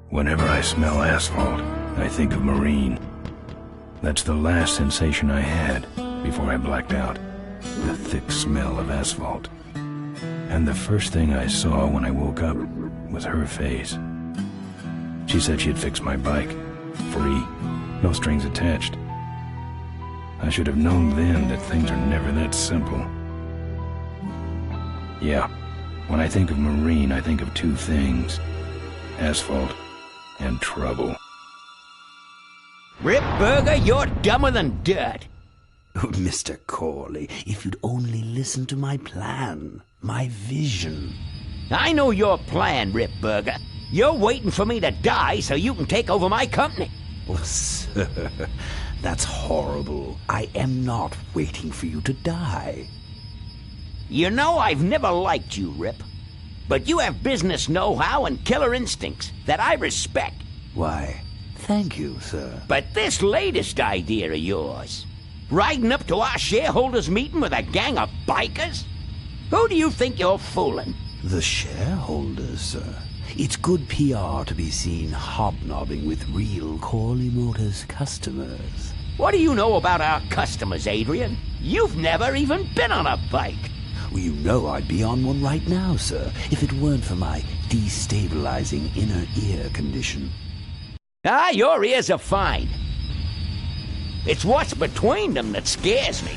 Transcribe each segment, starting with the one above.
Whenever I smell asphalt, I think of Marine. That's the last sensation I had before I blacked out. The thick smell of asphalt. And the first thing I saw when I woke up was her face. She said she'd fix my bike. Free. No strings attached. I should have known then that things are never that simple. Yeah, when I think of Marine, I think of two things. Asphalt and trouble. Rip Burger, you're dumber than dirt. Oh, Mr. Corley, if you'd only listen to my plan, my vision. I know your plan, Rip Burger. You're waiting for me to die so you can take over my company. Oh, sir, that's horrible. I am not waiting for you to die. You know I've never liked you, Rip. But you have business know-how and killer instincts that I respect. Why, thank you, sir. But this latest idea of yours, riding up to our shareholders' meeting with a gang of bikers? Who do you think you're fooling? The shareholders, sir. It's good PR to be seen hobnobbing with real Corley Motors customers. What do you know about our customers, Adrian? You've never even been on a bike. Well, you know I'd be on one right now, sir, if it weren't for my destabilizing inner ear condition. Ah, your ears are fine. It's what's between them that scares me.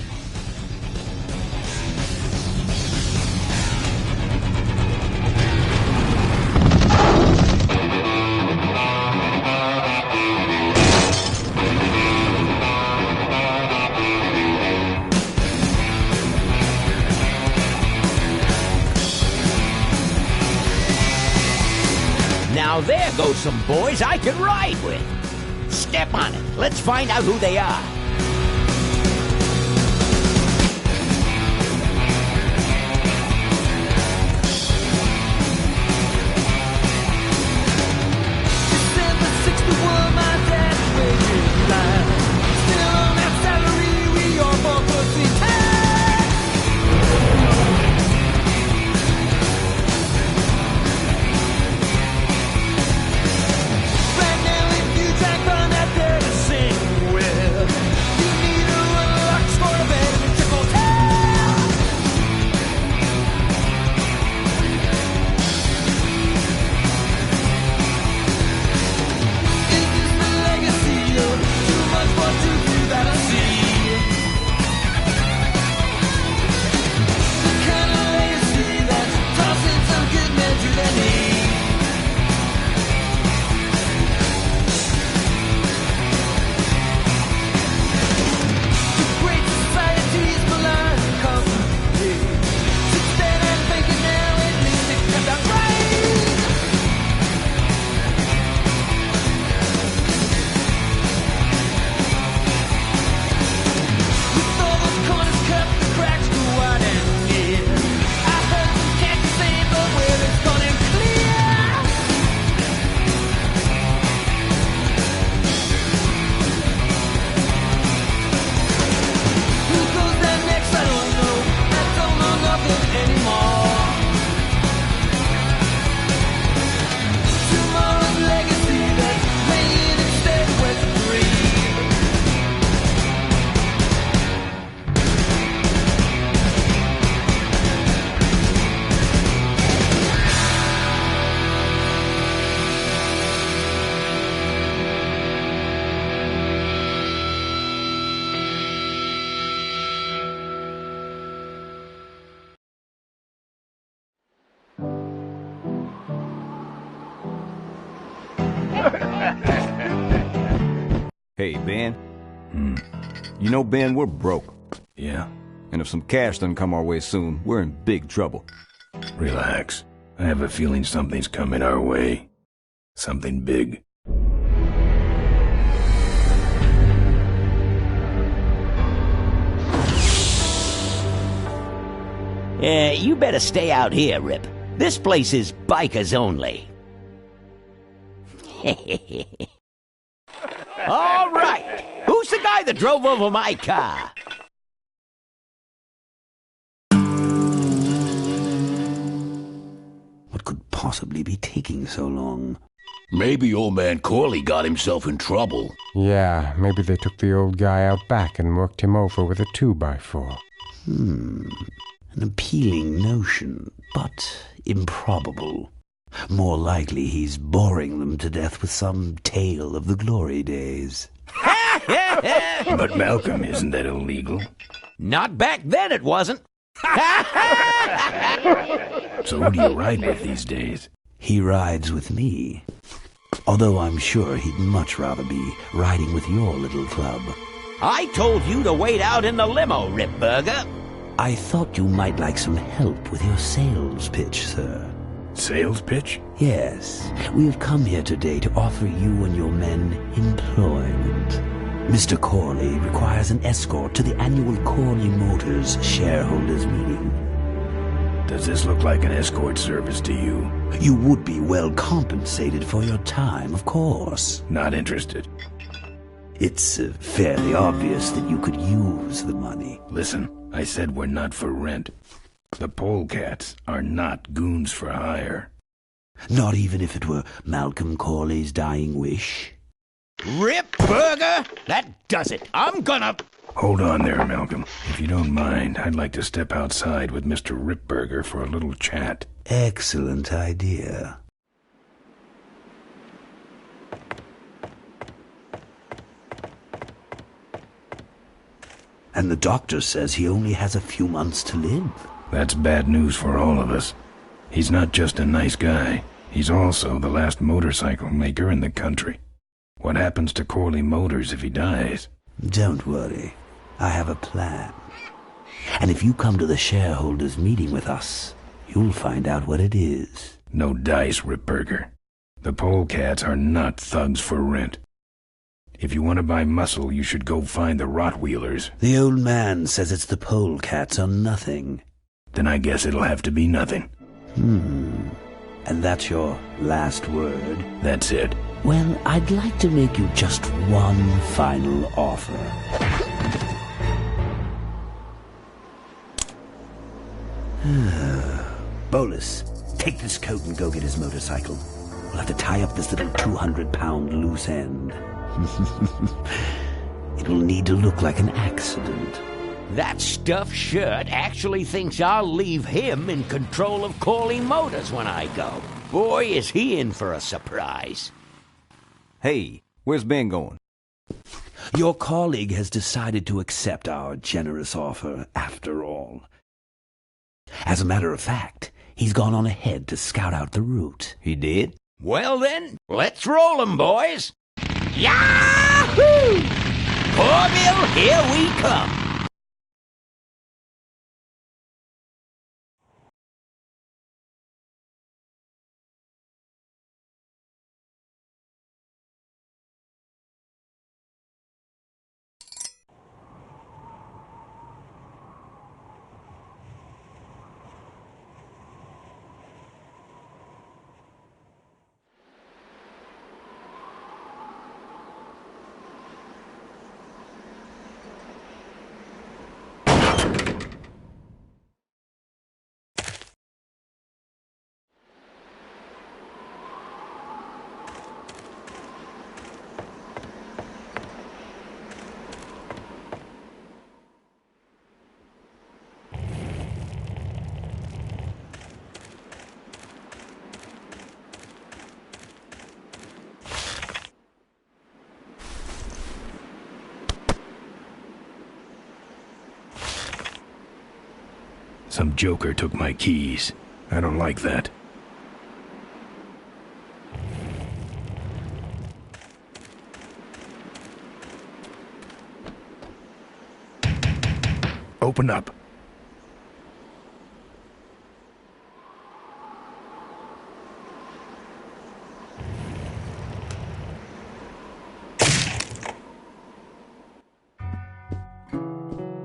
Now there go some boys I can ride with. Step on it. Let's find out who they are. Hey, Ben. You know, Ben, we're broke. Yeah? And if some cash doesn't come our way soon, we're in big trouble. Relax. I have a feeling something's coming our way. Something big. You better stay out here, Rip. This place is bikers only. All right. Who's the guy that drove over my car? What could possibly be taking so long? Maybe old man Corley got himself in trouble. Yeah, maybe they took the old guy out back and worked him over with a 2x4. An appealing notion, but improbable. More likely he's boring them to death with some tale of the glory days. But Malcolm, isn't that illegal? Not back then, it wasn't. So who do you ride with these days? He rides with me. Although I'm sure he'd much rather be riding with your little club. I told you to wait out in the limo, Ripburger. I thought you might like some help with your sales pitch, sir. Sales pitch? Yes, we have come here today to offer you and your men employment. Mr. Corley requires an escort to the annual Corley Motors shareholders meeting. Does this look like an escort service to you? You would be well compensated for your time, of course. Not interested. It's fairly obvious that you could use the money. Listen, I said we're not for rent. The polecats are not goons for hire. Not even if it were Malcolm Corley's dying wish. Ripburger, that does it. I'm gonna... Hold on there, Malcolm. If you don't mind, I'd like to step outside with Mr. Ripburger for a little chat. Excellent idea. And the doctor says he only has a few months to live. That's bad news for all of us. He's not just a nice guy. He's also the last motorcycle maker in the country. What happens to Corley Motors if he dies? Don't worry. I have a plan. And if you come to the shareholders' meeting with us, you'll find out what it is. No dice, Ripburger. The polecats are not thugs for rent. If you want to buy muscle, you should go find the Rottweilers. The old man says it's the polecats or nothing. Then I guess it'll have to be nothing. And that's your last word? That's it. Well, I'd like to make you just one final offer. Bolus, take this coat and go get his motorcycle. We'll have to tie up this little 200-pound loose end. It will need to look like an accident. That stuffed shirt actually thinks I'll leave him in control of Corley Motors when I go. Boy, is he in for a surprise. Hey, where's Ben going? Your colleague has decided to accept our generous offer after all. As a matter of fact, he's gone on ahead to scout out the route. He did? Well then, let's roll 'em, boys. Yahoo! Corville, here we come. Some joker took my keys. I don't like that. Open up.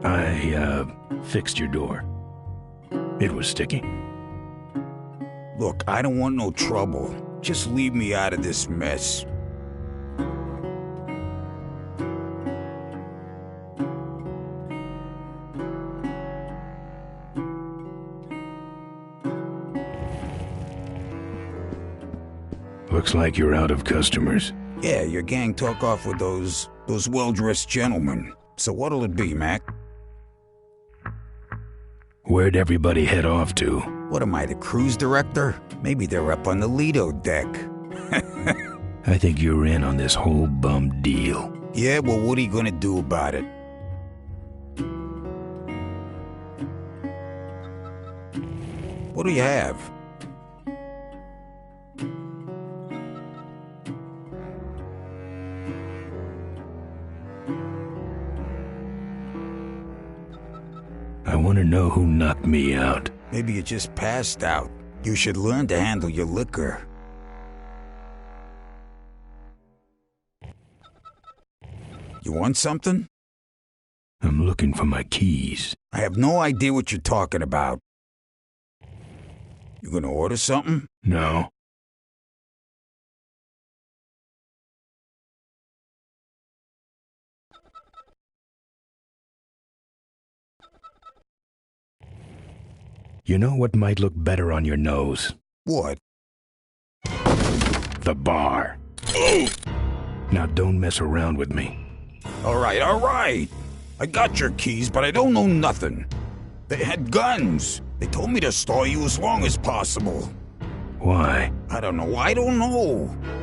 I fixed your door. It was sticky. Look, I don't want no trouble. Just leave me out of this mess. Looks like you're out of customers. Yeah, your gang took off with those well-dressed gentlemen. So what'll it be, Mac? Where'd everybody head off to? What am I, the cruise director? Maybe they're up on the Lido deck. I think you're in on this whole bum deal. Yeah, well, what are you gonna do about it? What do you have? I want to know who knocked me out. Maybe you just passed out. You should learn to handle your liquor. You want something? I'm looking for my keys. I have no idea what you're talking about. You gonna order something? No. You know what might look better on your nose? What? The bar. Now don't mess around with me. All right. I got your keys, but I don't know nothing. They had guns. They told me to stall you as long as possible. Why? I don't know. I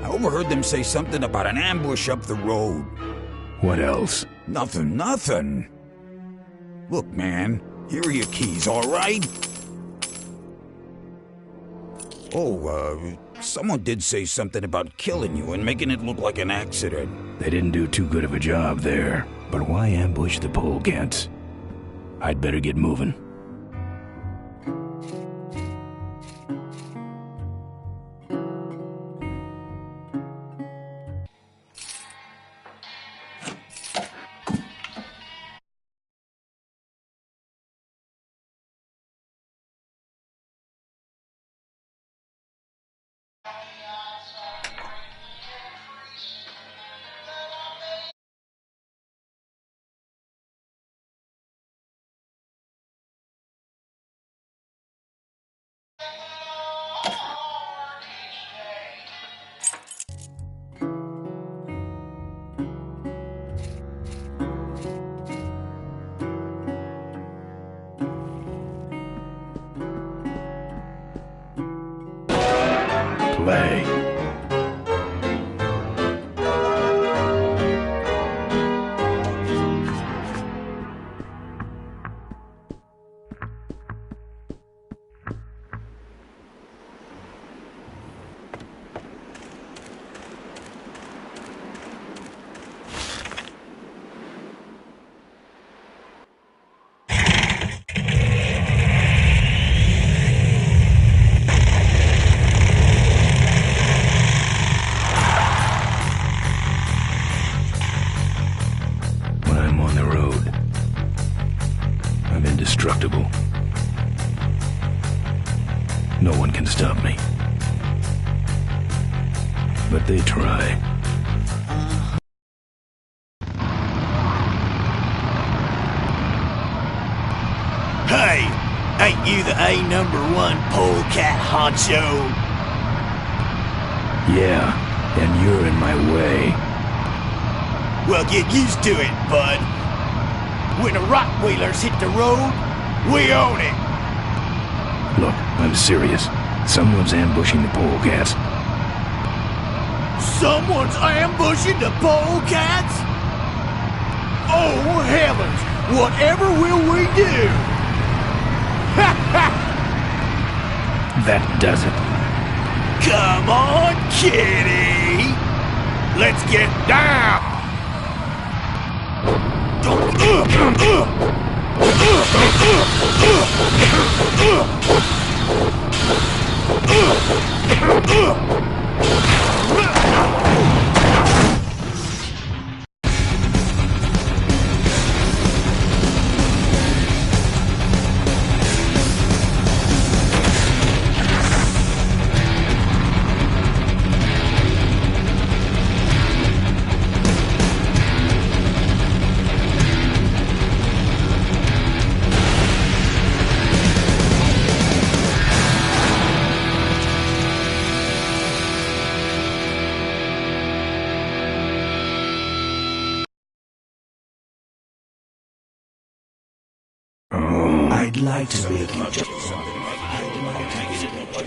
overheard them say something about an ambush up the road. What else? Nothing. Look, man, here are your keys, all right? Oh, someone did say something about killing you and making it look like an accident. They didn't do too good of a job there. But why ambush the polecats? I'd better get moving. Play. Indestructible. No one can stop me. But they try. Hey, ain't you the A#1 polecat honcho? Yeah, and you're in my way. Well, get used to it, bud. When the Rockwheelers hit the road, we own it. Look, I'm serious. Someone's ambushing the polecats. Someone's ambushing the polecats? Oh, heavens! Whatever will we do? Ha ha! That does it. Come on, kitty! Let's get down! I'd like to make you just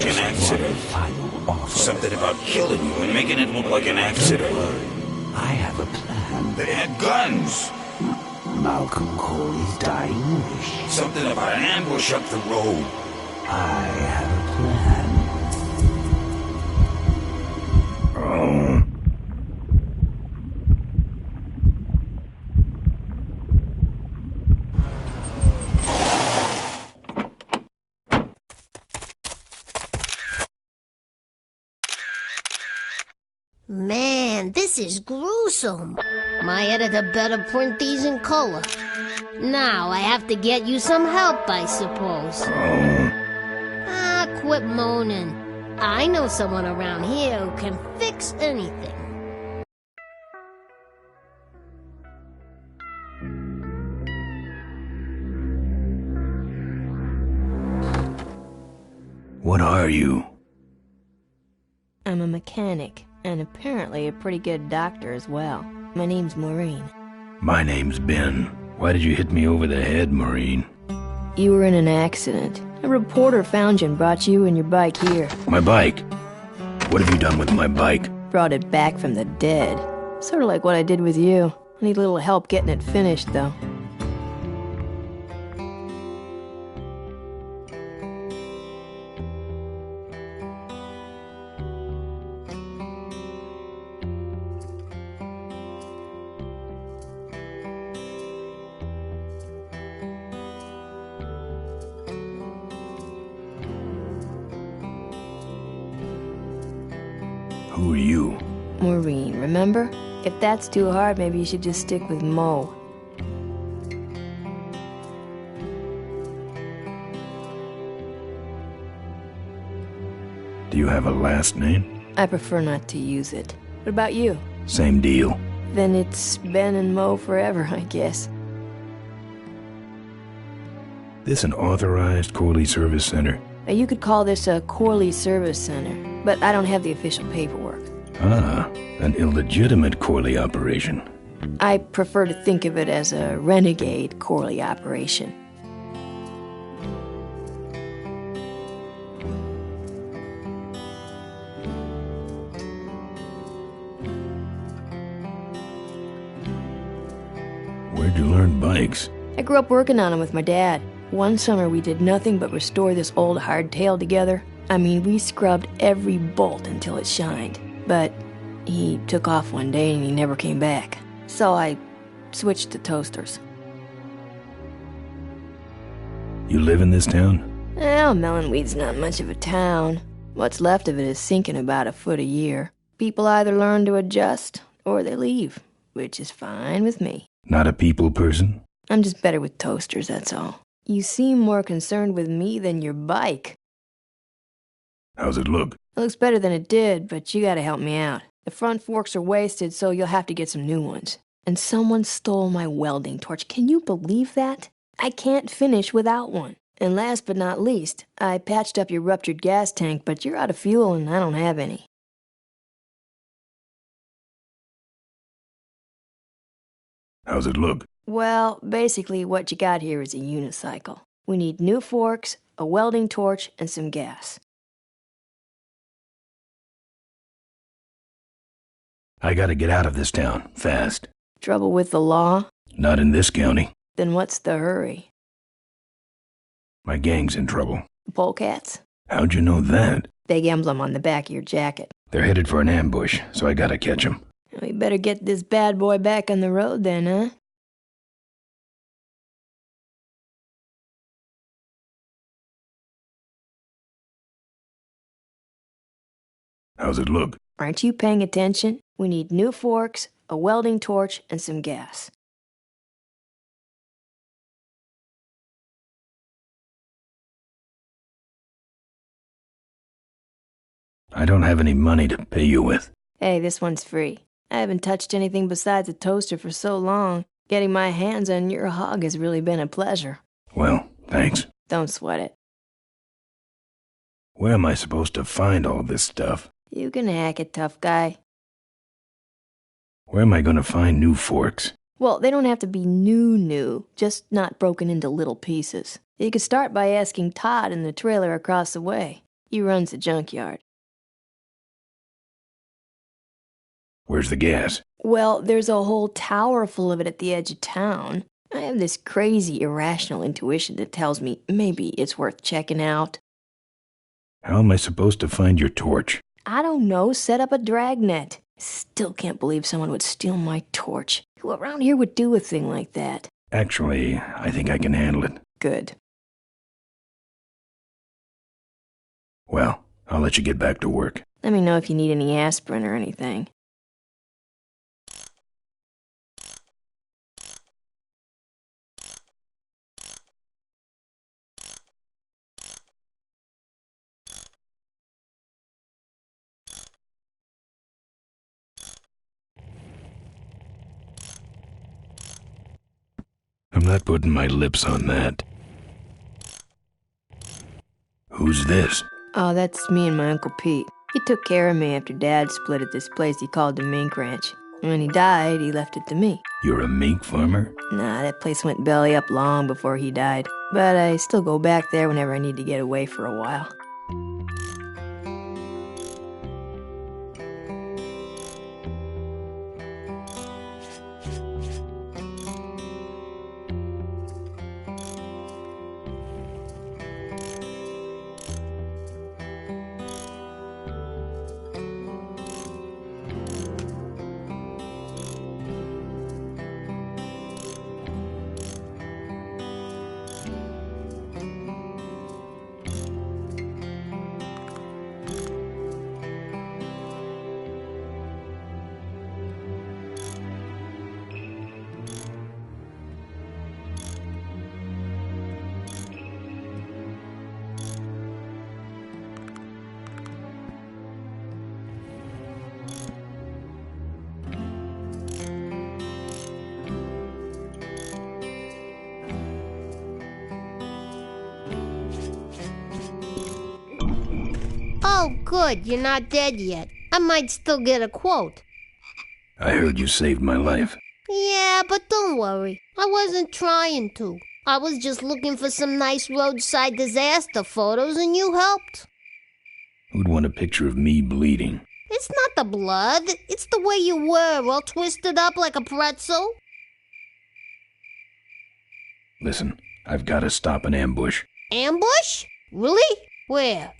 an accident. final offer. Something about killing you and making it look like an accident. I have a plan. They had guns. Malcolm Corley's dying wish. Something about an ambush up the road. I have a plan. Oh. Man, this is gruesome. My editor better print these in color. Now I have to get you some help, I suppose. Ah, quit moaning. I know someone around here who can fix anything. What are you? I'm a mechanic, and apparently a pretty good doctor as well. My name's Maureen. My name's Ben. Why did you hit me over the head, Maureen? You were in an accident. A reporter found you and brought you and your bike here. My bike? What have you done with my bike? Brought it back from the dead. Sort of like what I did with you. I need a little help getting it finished, though. Who are you? Maureen, remember? If that's too hard, maybe you should just stick with Mo. Do you have a last name? I prefer not to use it. What about you? Same deal. Then it's Ben and Mo forever, I guess. This an authorized Corley Service Center? You could call this a Corley Service Center, but I don't have the official paperwork. Ah, an illegitimate Corley operation. I prefer to think of it as a renegade Corley operation. Where'd you learn bikes? I grew up working on them with my dad. One summer we did nothing but restore this old hardtail together. I mean, we scrubbed every bolt until it shined. But he took off one day and he never came back. So I switched to toasters. You live in this town? Well, Melonweed's not much of a town. What's left of it is sinking about a foot a year. People either learn to adjust or they leave, which is fine with me. Not a people person? I'm just better with toasters, that's all. You seem more concerned with me than your bike. How's it look? It looks better than it did, but you gotta help me out. The front forks are wasted, so you'll have to get some new ones. And someone stole my welding torch. Can you believe that? I can't finish without one. And last but not least, I patched up your ruptured gas tank, but you're out of fuel and I don't have any. How's it look? Well, basically what you got here is a unicycle. We need new forks, a welding torch, and some gas. I gotta get out of this town, fast. Trouble with the law? Not in this county. Then what's the hurry? My gang's in trouble. The polecats? How'd you know that? Big emblem on the back of your jacket. They're headed for an ambush, so I gotta catch 'em. We better get this bad boy back on the road then, huh? How's it look? Aren't you paying attention? We need new forks, a welding torch, and some gas. I don't have any money to pay you with. Hey, this one's free. I haven't touched anything besides a toaster for so long. Getting my hands on your hog has really been a pleasure. Well, thanks. Don't sweat it. Where am I supposed to find all this stuff? You can hack it, tough guy. Where am I gonna find new forks? Well, they don't have to be new, just not broken into little pieces. You could start by asking Todd in the trailer across the way. He runs the junkyard. Where's the gas? Well, there's a whole tower full of it at the edge of town. I have this crazy, irrational intuition that tells me maybe it's worth checking out. How am I supposed to find your torch? I don't know, set up a dragnet. Still can't believe someone would steal my torch. Who around here would do a thing like that? Actually, I think I can handle it. Good. Well, I'll let you get back to work. Let me know if you need any aspirin or anything. I'm not putting my lips on that. Who's this? Oh, that's me and my Uncle Pete. He took care of me after Dad split at this place he called the Mink Ranch. When he died, he left it to me. You're a mink farmer? Nah, that place went belly up long before he died. But I still go back there whenever I need to get away for a while. Oh, good, you're not dead yet. I might still get a quote. I heard you saved my life. Yeah, but don't worry. I wasn't trying to. I was just looking for some nice roadside disaster photos and you helped. Who'd want a picture of me bleeding? It's not the blood. It's the way you were, all twisted up like a pretzel. Listen, I've got to stop an ambush. Ambush? Really? Where?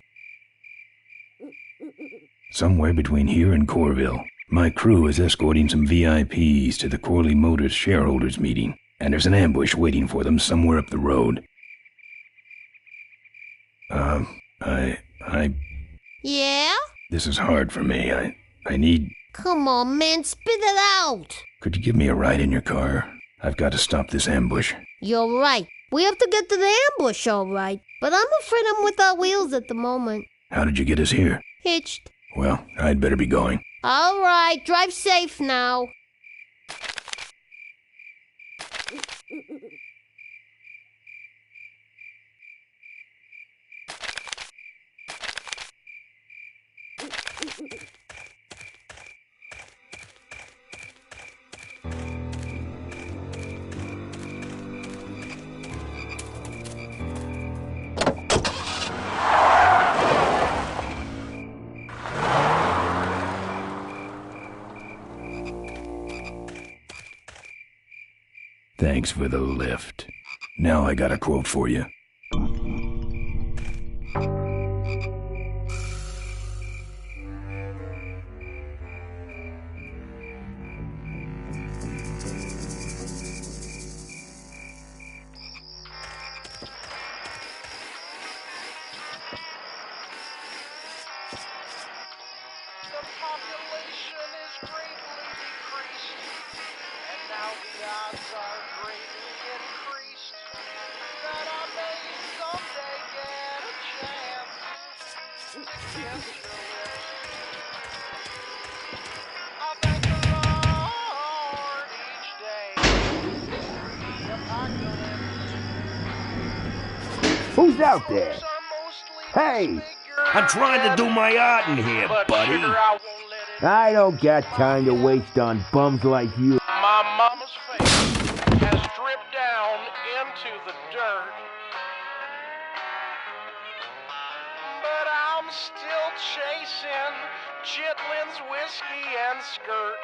Somewhere between here and Corville. My crew is escorting some VIPs to the Corley Motors shareholders meeting, and there's an ambush waiting for them somewhere up the road. Yeah? This is hard for me. I need... Come on, man, spit it out. Could you give me a ride in your car? I've got to stop this ambush. You're right. We have to get to the ambush, all right. But I'm afraid I'm without wheels at the moment. How did you get us here? Hitched. Well, I'd better be going. All right, drive safe now. Thanks for the lift. Now I got a quote for you. Who's out there? Hey! I'm trying to do my art in here, buddy. I don't got time to waste on bums like you. My mama's face. to the dirt. But I'm still chasing chitlins, whiskey, and skirt.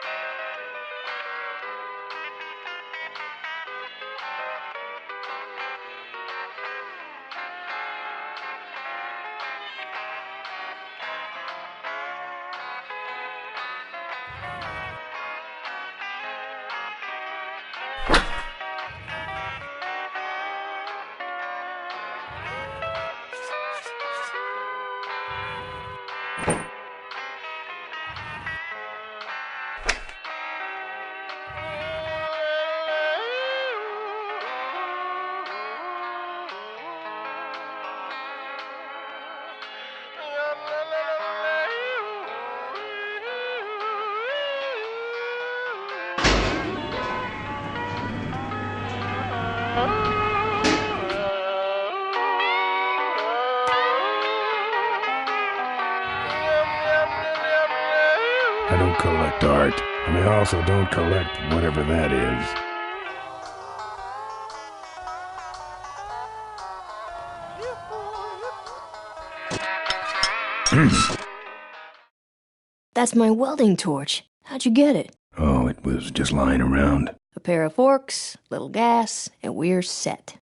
I don't collect art, and I also don't collect whatever that is. That's my welding torch. How'd you get it? Oh, it was just lying around. A pair of forks, little gas, and we're set.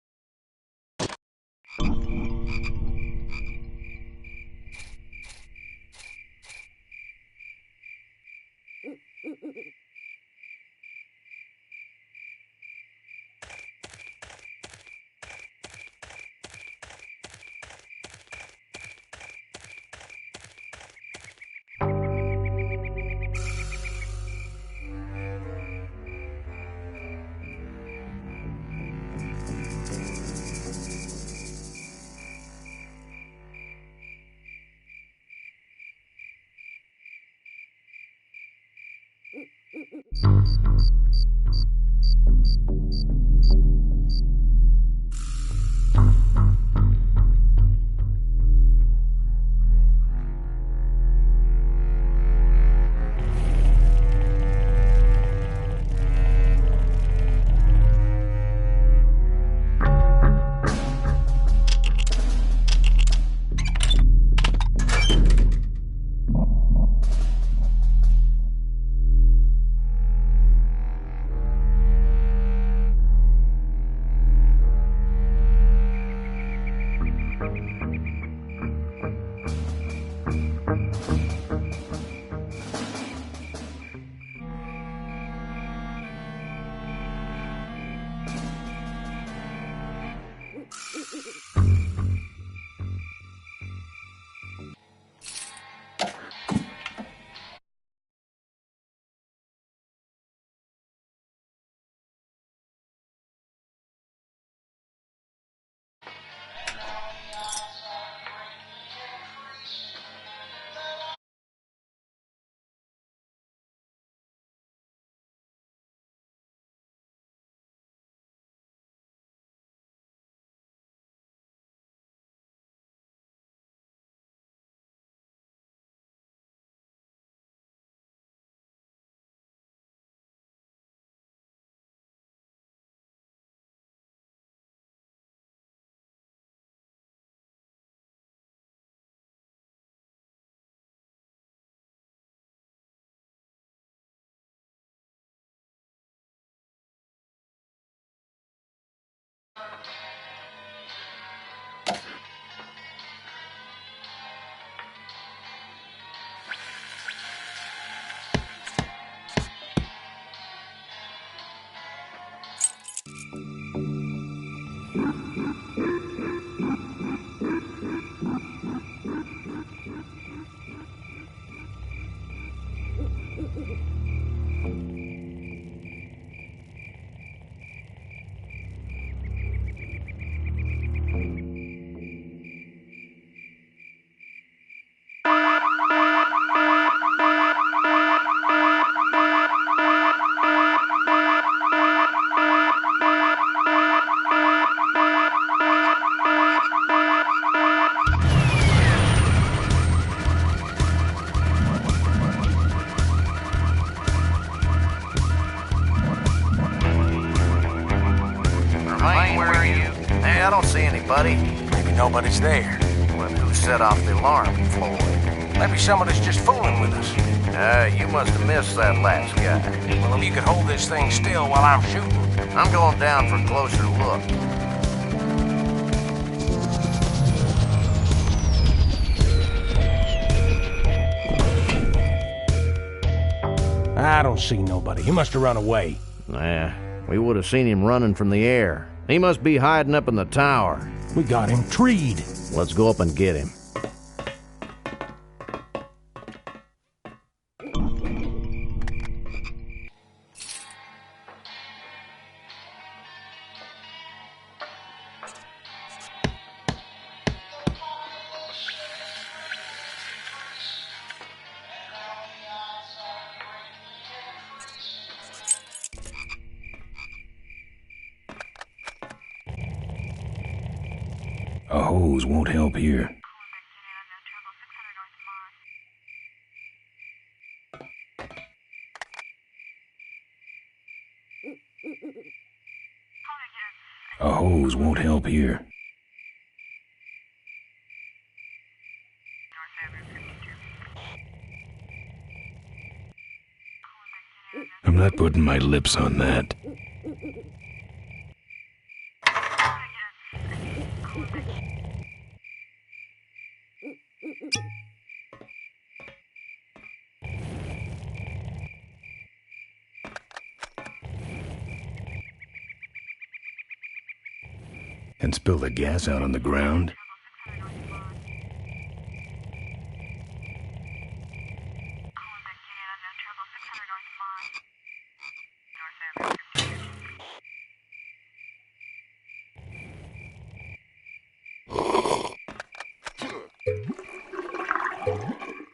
I don't see anybody. Maybe nobody's there. Well, who set off the alarm, Floyd? Maybe somebody's just fooling with us. You must have missed that last guy. Well, if you could hold this thing still while I'm shooting. I'm going down for a closer look. I don't see nobody. He must have run away. Nah, we would have seen him running from the air. He must be hiding up in the tower. We got him treed. Let's go up and get him. A hose won't help here. A hose won't help here. I'm not putting my lips on that. And spill the gas out on the ground?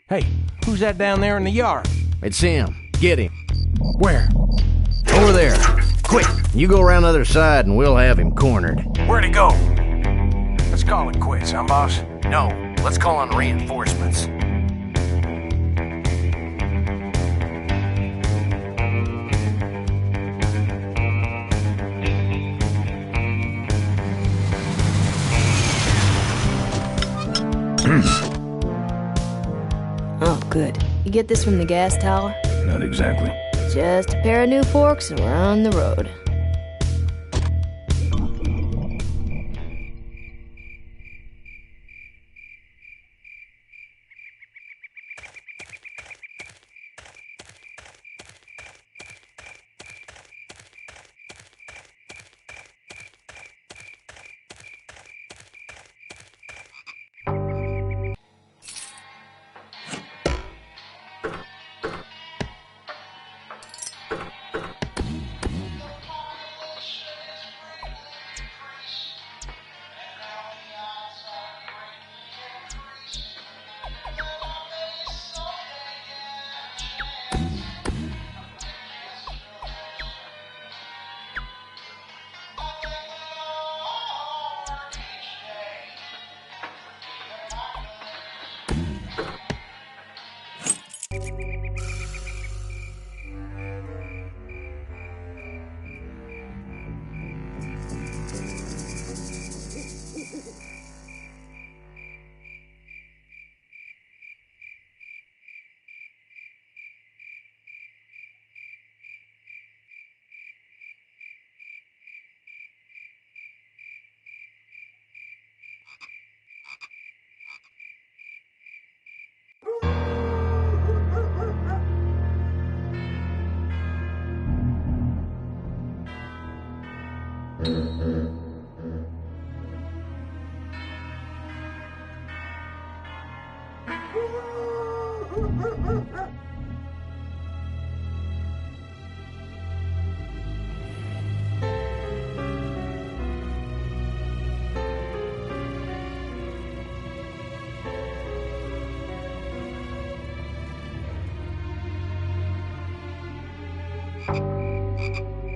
Hey, who's that down there in the yard? It's him. Get him. Where? Over there. Quick, you go around the other side and we'll have him cornered. Where'd he go? Let's call it quits, huh, boss? No, let's call on reinforcements. Oh, good. You get this from the gas tower? Not exactly. Just a pair of new forks and we're on the road.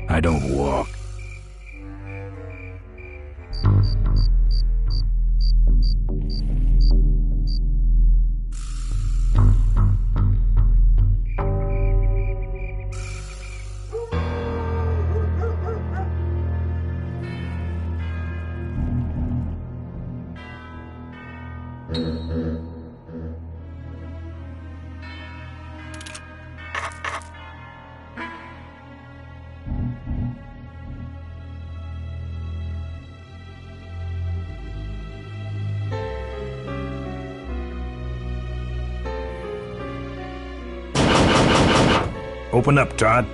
I don't walk. Open up, Todd.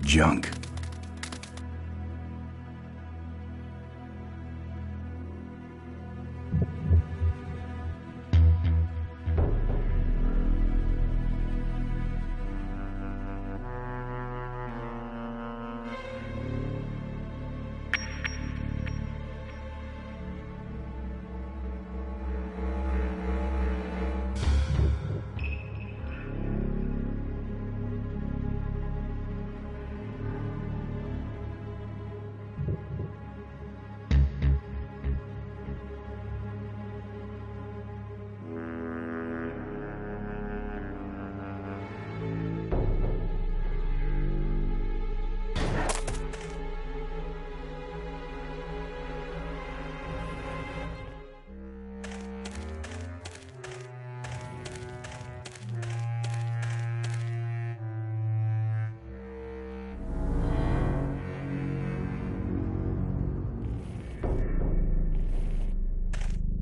Junk.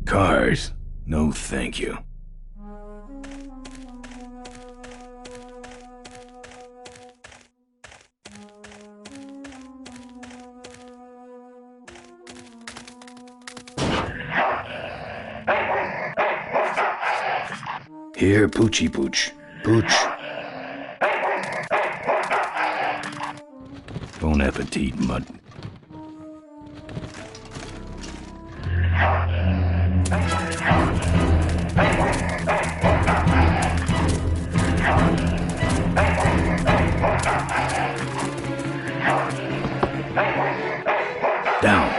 Cars? No, thank you. Here, Poochie Pooch. Pooch. Bon appetit, Mud. Down.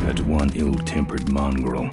That's one ill-tempered mongrel.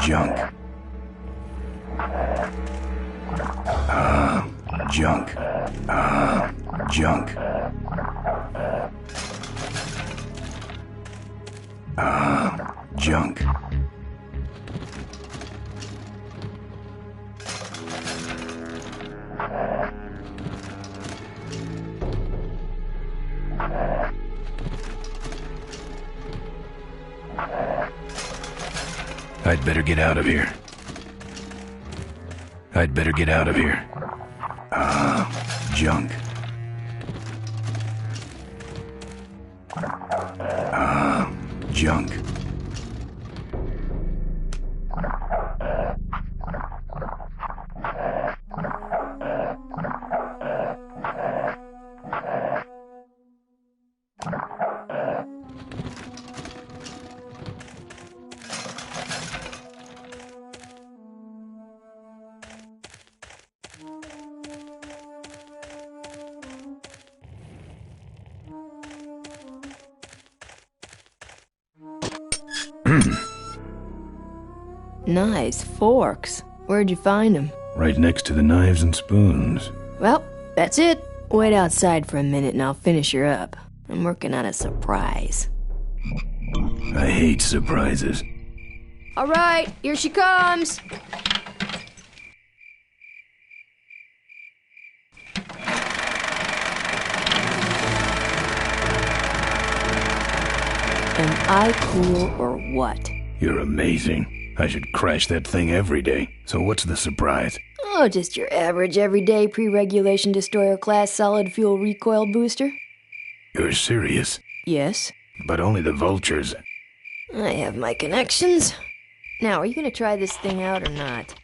Junk. Junk. Junk. Junk. I'd better get out of here. I'd better get out of here. Junk. Junk. Nice forks. Where'd you find them? Right next to the knives and spoons. Well, that's it. Wait outside for a minute and I'll finish her up. I'm working on a surprise. I hate surprises. All right, here she comes. Am I cool or what? You're amazing. I should crash that thing every day. So what's the surprise? Oh, just your average everyday pre-regulation destroyer class solid fuel recoil booster. You're serious? Yes. But only the vultures. I have my connections. Now, are you gonna try this thing out or not?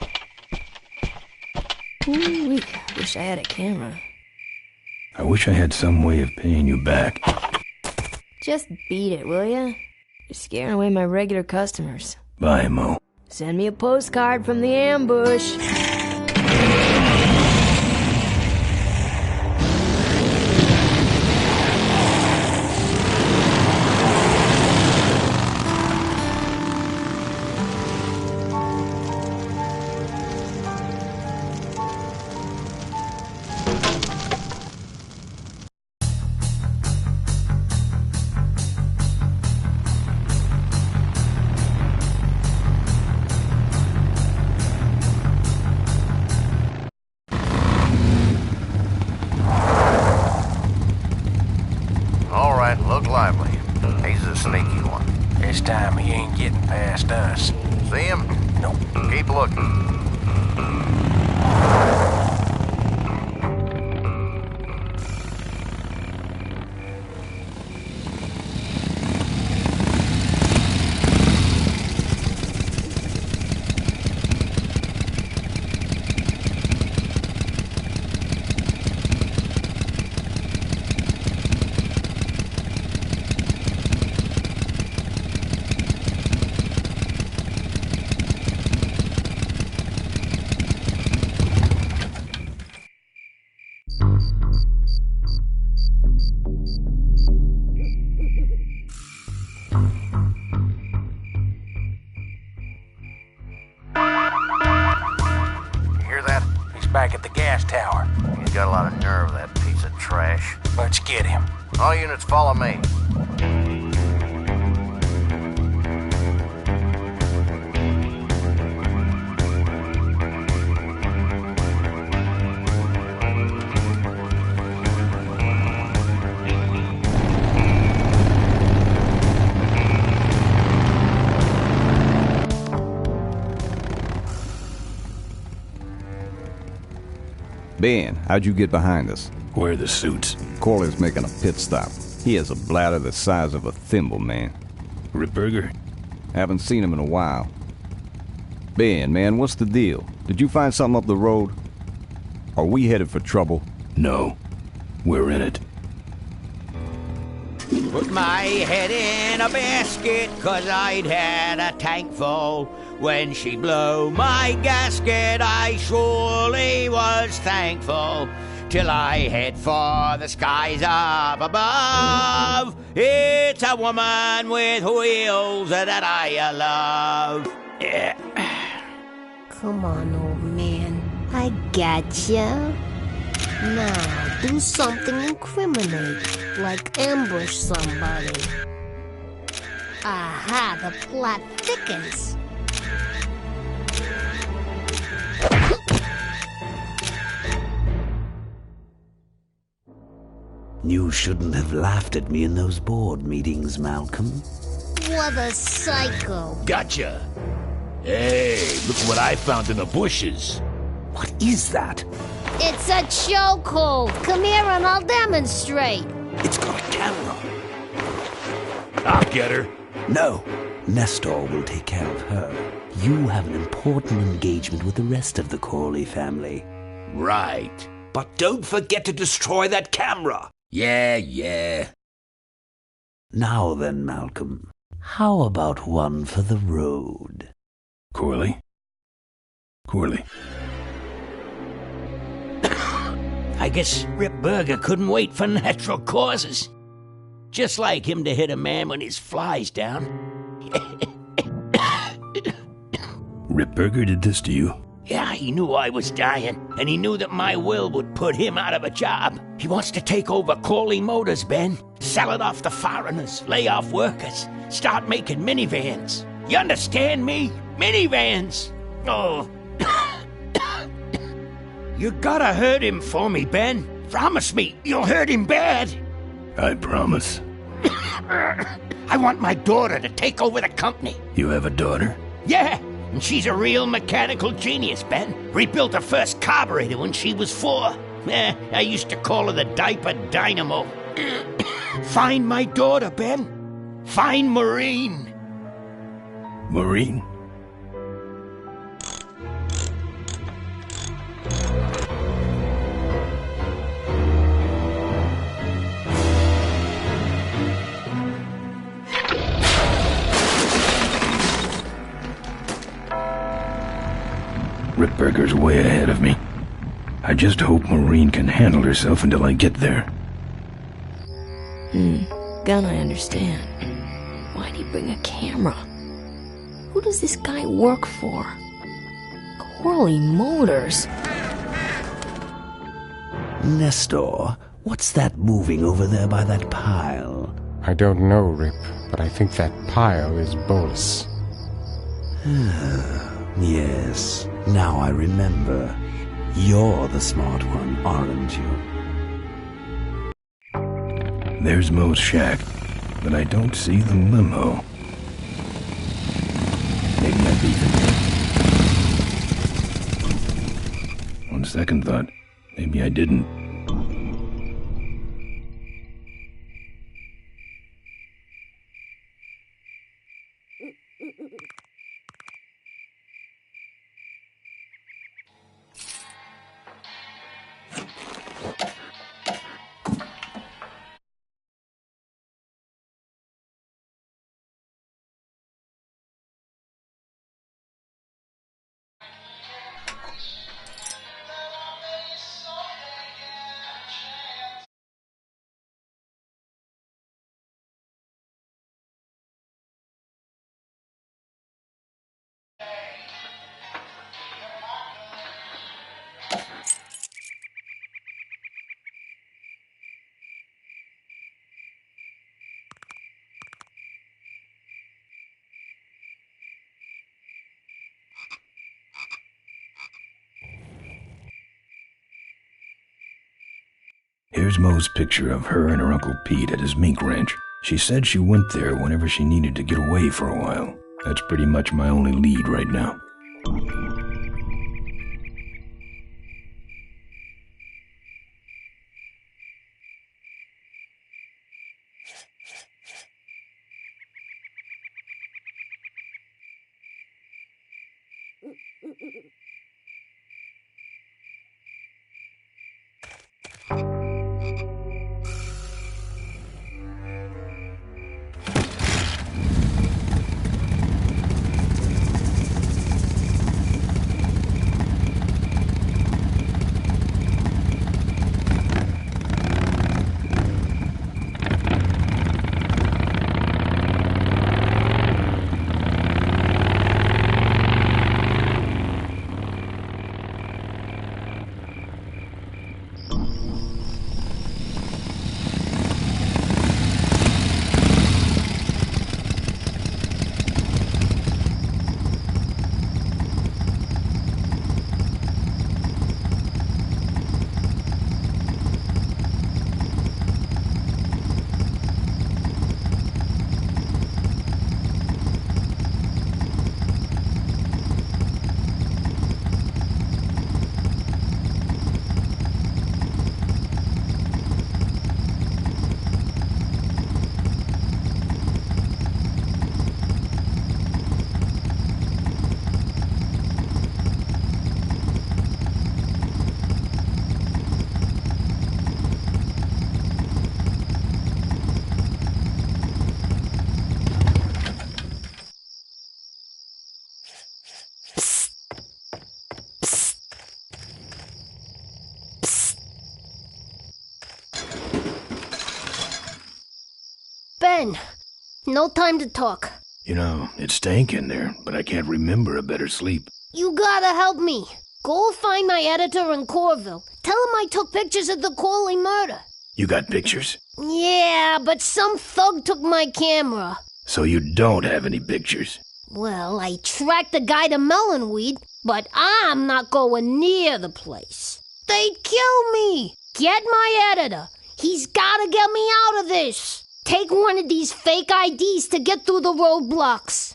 Ooh, wish I had a camera. I wish I had some way of paying you back. Just beat it, will ya? You're scaring away my regular customers. Bye, Mo. Send me a postcard from the ambush. Look lively. He's a sneaky one. This time he ain't getting past us. See him? Nope. Keep looking. tower. He's got a lot of nerve, that piece of trash. Let's get him. All units follow me. Ben, how'd you get behind us? Where are the suits? Corley's making a pit stop. He has a bladder the size of a thimble, man. Ripburger? Haven't seen him in a while. Ben, man, what's the deal? Did you find something up the road? Are we headed for trouble? No. We're in it. Put my head in a basket, 'cause I'd had a tank full. When she blew my gasket, I surely was thankful. Till I head for the skies up above. It's a woman with wheels that I love. Yeah. Come on, old man. I gotcha. Now, do something incriminating, like ambush somebody. Aha, the plot thickens. You shouldn't have laughed at me in those board meetings, Malcolm. What a psycho. Gotcha. Hey, look what I found in the bushes. What is that? It's a chokehold. Come here and I'll demonstrate. It's got a camera. I'll get her. No. Nestor will take care of her. You have an important engagement with the rest of the Corley family. Right. But don't forget to destroy that camera. Yeah. Now then, Malcolm, how about one for the road? Corley? I guess Rip Burger couldn't wait for natural causes. Just like him to hit a man when his fly's down. Ripburger did this to you? Yeah, he knew I was dying, and he knew that my will would put him out of a job. He wants to take over Corley Motors, Ben. Sell it off to foreigners, lay off workers, start making minivans. You understand me? Minivans! Oh. You gotta hurt him for me, Ben. Promise me you'll hurt him bad. I promise. I want my daughter to take over the company. You have a daughter? Yeah, and she's a real mechanical genius, Ben. Rebuilt her first carburetor when she was 4. I used to call her the diaper dynamo. Find my daughter, Ben. Find Maureen. Maureen? Ripburger's way ahead of me. I just hope Maureen can handle herself until I get there. Gun, I understand. Why'd he bring a camera? Who does this guy work for? Corley Motors. Nestor, what's that moving over there by that pile? I don't know, Rip, but I think that pile is Bolus. Yes, now I remember. You're the smart one, aren't you? There's Mo's shack, but I don't see the limo. Maybe I beat him. On second thought, maybe I didn't. There's Mo's picture of her and her Uncle Pete at his mink ranch. She said she went there whenever she needed to get away for a while. That's pretty much my only lead right now. Ben, no time to talk. You know, it stank in there, but I can't remember a better sleep. You gotta help me. Go find my editor in Corville. Tell him I took pictures of the Corley murder. You got pictures? Yeah, but some thug took my camera. So you don't have any pictures? Well, I tracked the guy to Melonweed, but I'm not going near the place. They'd kill me. Get my editor. He's gotta get me out of this. Take one of these fake IDs to get through the roadblocks.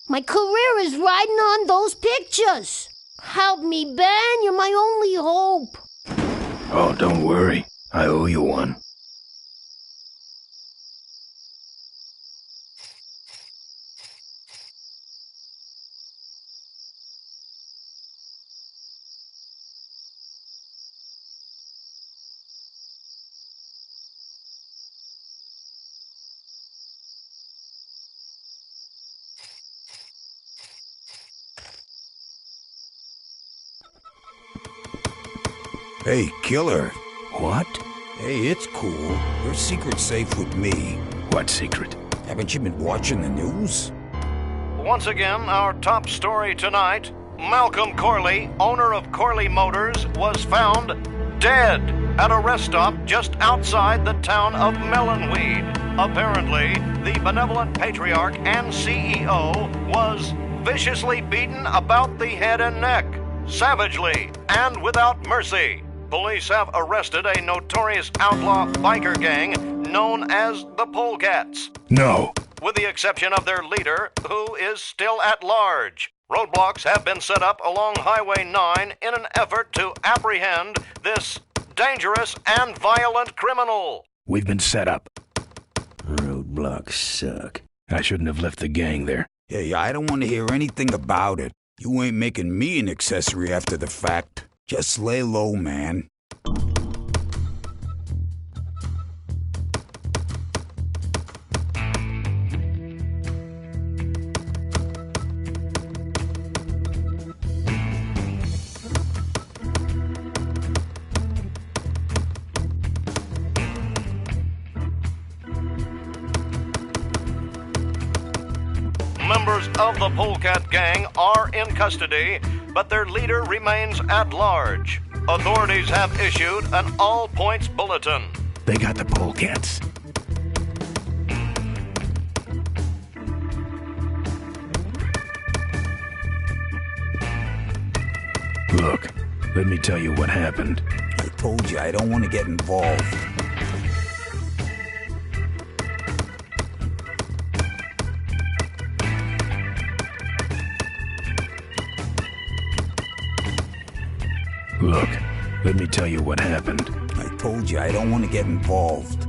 My career is riding on those pictures. Help me, Ben. You're my only hope. Oh, don't worry. I owe you one. Hey, killer. What? Hey, it's cool. Your secret's safe with me. What secret? Haven't you been watching the news? Once again, our top story tonight. Malcolm Corley, owner of Corley Motors, was found dead at a rest stop just outside the town of Melonweed. Apparently, the benevolent patriarch and CEO was viciously beaten about the head and neck, savagely and without mercy. Police have arrested a notorious outlaw biker gang known as the Polecats. No. With the exception of their leader, who is still at large. Roadblocks have been set up along Highway 9 in an effort to apprehend this dangerous and violent criminal. We've been set up. Roadblocks suck. I shouldn't have left the gang there. Hey, I don't want to hear anything about it. You ain't making me an accessory after the fact. Just lay low, man. Members of the Polecat gang are in custody, but their leader remains at large. Authorities have issued an all-points bulletin. They got the Polecats. Look, let me tell you what happened. I told you I don't want to get involved. Look, let me tell you what happened. I told you I don't want to get involved.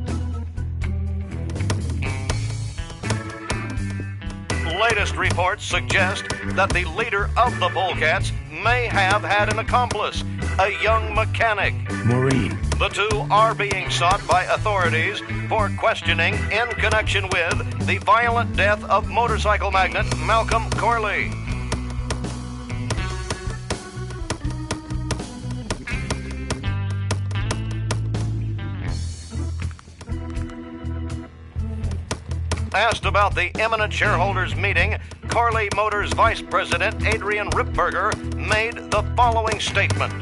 Latest reports suggest that the leader of the Polecats may have had an accomplice, a young mechanic. Maureen. The two are being sought by authorities for questioning in connection with the violent death of motorcycle magnate Malcolm Corley. Asked about the imminent shareholders meeting, Corley Motors Vice President Adrian Ripberger made the following statement.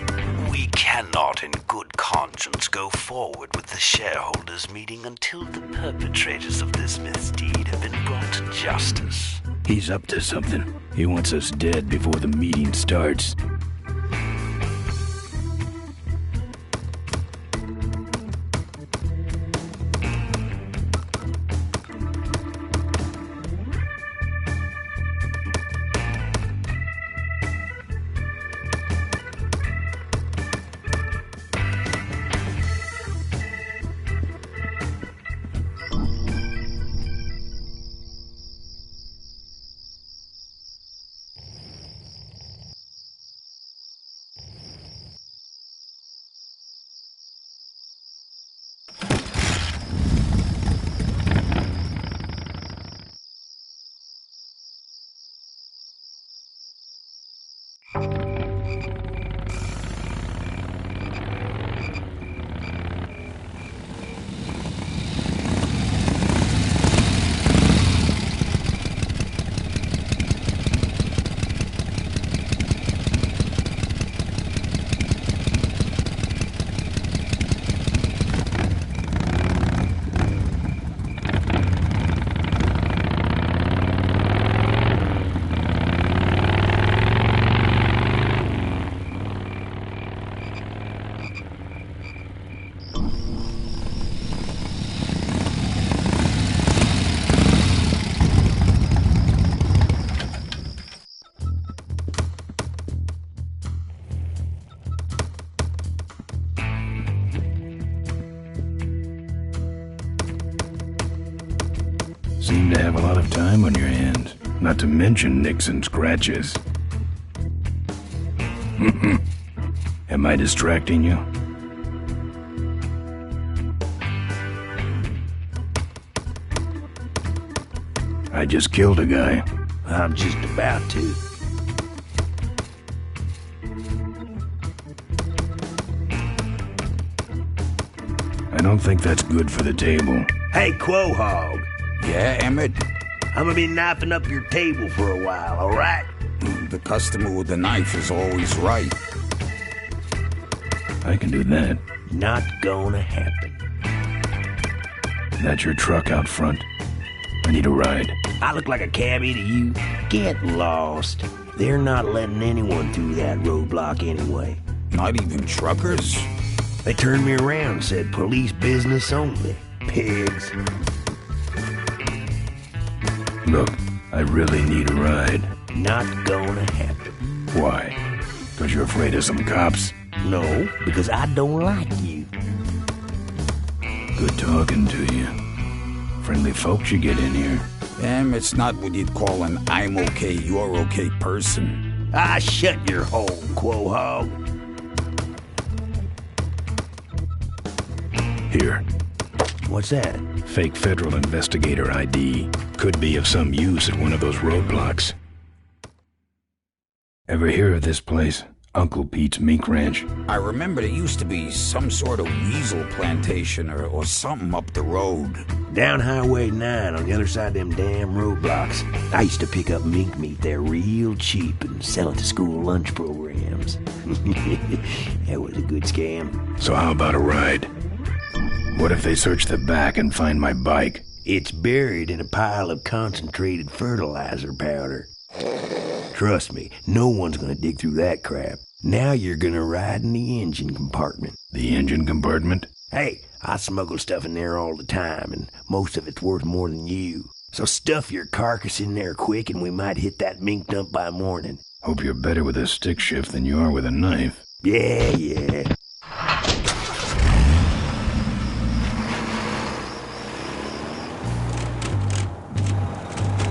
We cannot in good conscience go forward with the shareholders meeting until the perpetrators of this misdeed have been brought to justice. He's up to something. He wants us dead before the meeting starts. Seem to have a lot of time on your hands, not to mention nicks and scratches. Am I distracting you? I just killed a guy. I'm just about to. I don't think that's good for the table. Hey, Quahog. Yeah, Emmett? I'm gonna be knifing up your table for a while, alright? The customer with the knife is always right. I can do that. Not gonna happen. That's your truck out front. I need a ride. I look like a cabbie to you? Get lost. They're not letting anyone through that roadblock anyway. Not even truckers? They turned me around and said police business only. Pigs. Look, I really need a ride. Not gonna happen. Why? Because you're afraid of some cops? No, because I don't like you. Good talking to you. Friendly folks you get in here. Emmett's not what you'd call an I'm okay, you're okay person. Ah, shut your hole, Quahog. Here. What's that? Fake federal investigator ID. Could be of some use at one of those roadblocks. Ever hear of this place? Uncle Pete's Mink Ranch? I remember there used to be some sort of weasel plantation or something up the road. Down Highway 9 on the other side of them damn roadblocks. I used to pick up mink meat there real cheap and sell it to school lunch programs. That was a good scam. So how about a ride? What if they search the back and find my bike? It's buried in a pile of concentrated fertilizer powder. Trust me, no one's gonna dig through that crap. Now you're gonna ride in the engine compartment. The engine compartment? Hey, I smuggle stuff in there all the time, and most of it's worth more than you. So stuff your carcass in there quick, and we might hit that mink dump by morning. Hope you're better with a stick shift than you are with a knife. Yeah.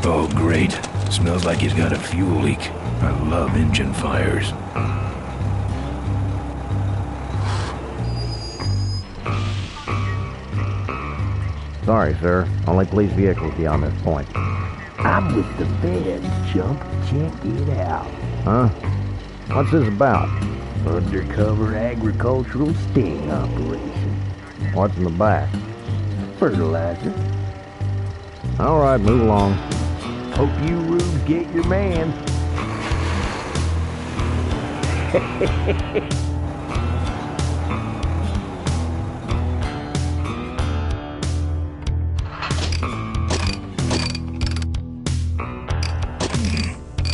Oh, great. Smells like he's got a fuel leak. I love engine fires. Sorry, sir. Only police vehicles beyond this point. I'm with the feds, chump. Check it out. Huh? What's this about? Undercover agricultural sting operation. What's in the back? Fertilizer. All right, move along. Hope you rubes get your man.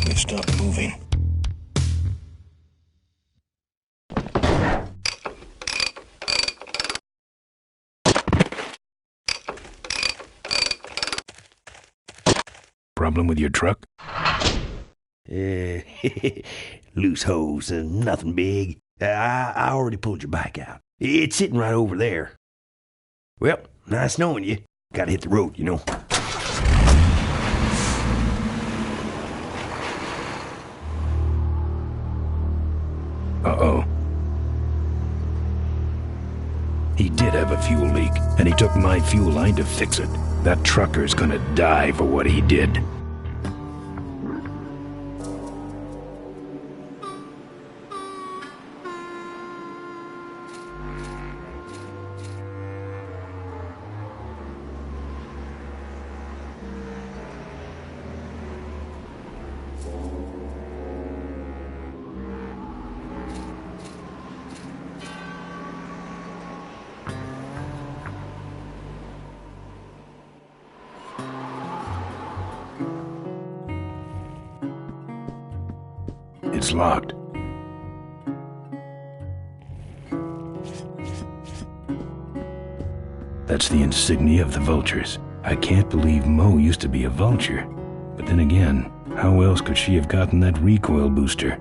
It stopped moving. Problem with your truck? Loose hose, nothing big. I already pulled your bike out. It's sitting right over there. Well, nice knowing you. Gotta hit the road, you know. Uh-oh. He did have a fuel leak, and he took my fuel line to fix it. That trucker's gonna die for what he did. It's locked. That's the insignia of the vultures. I can't believe Mo used to be a vulture. But then again, how else could she have gotten that recoil booster?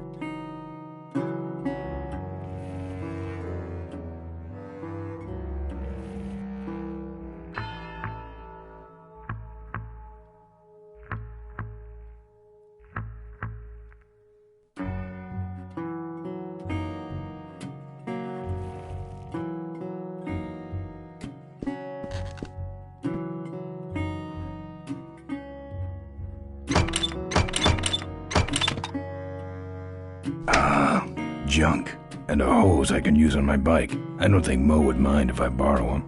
Junk. And a hose I can use on my bike. I don't think Mo would mind if I borrow him.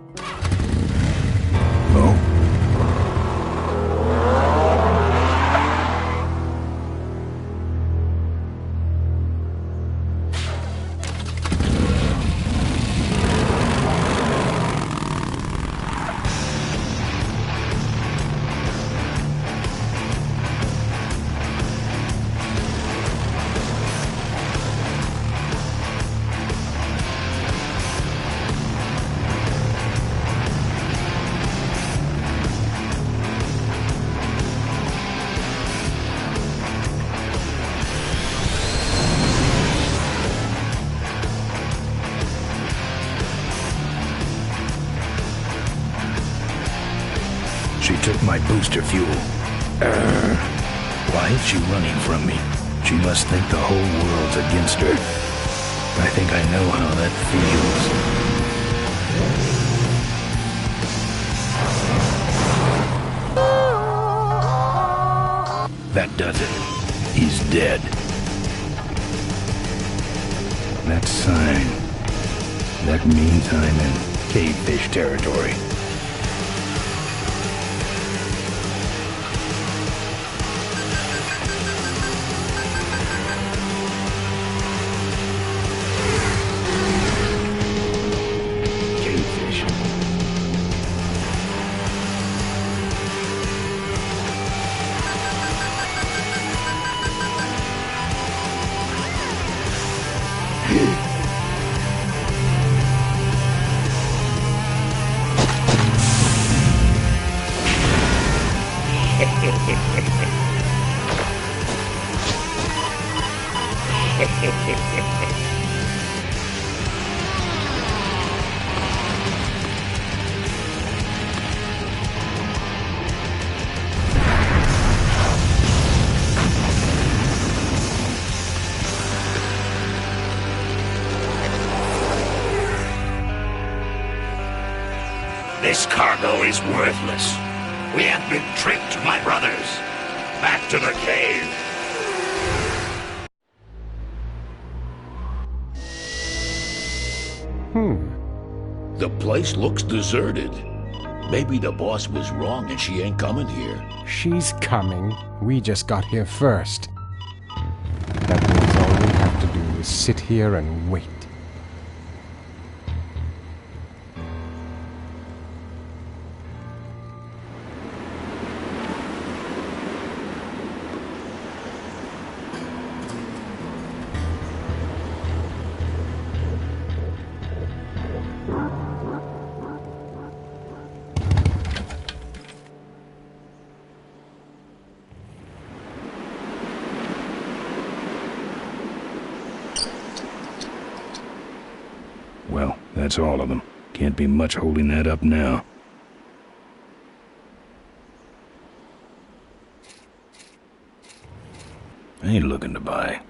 Mo? She took my booster fuel. Why is she running from me? She must think the whole world's against her. I think I know how that feels. That does it. He's dead. That sign. That means I'm in cavefish territory. This cargo is worthless. We have been tricked, my brothers. Back to the cave. The place looks deserted. Maybe the boss was wrong and she ain't coming here. She's coming. We just got here first. That means all we have to do is sit here and wait. Well, that's all of them. Can't be much holding that up now. I ain't looking to buy.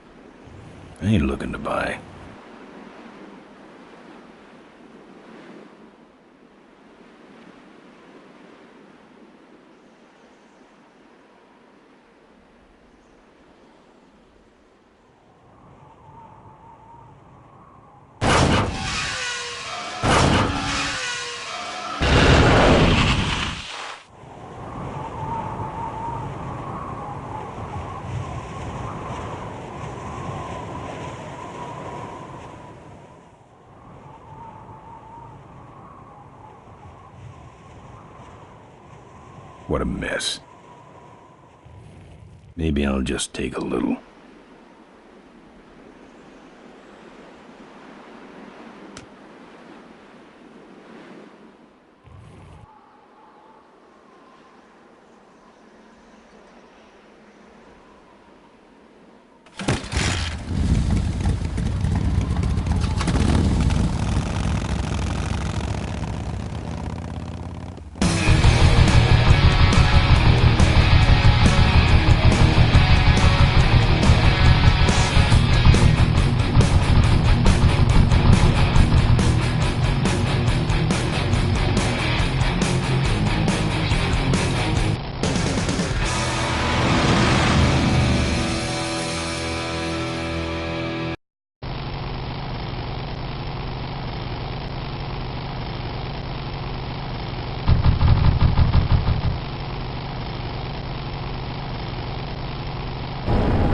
What a mess. Maybe I'll just take a little.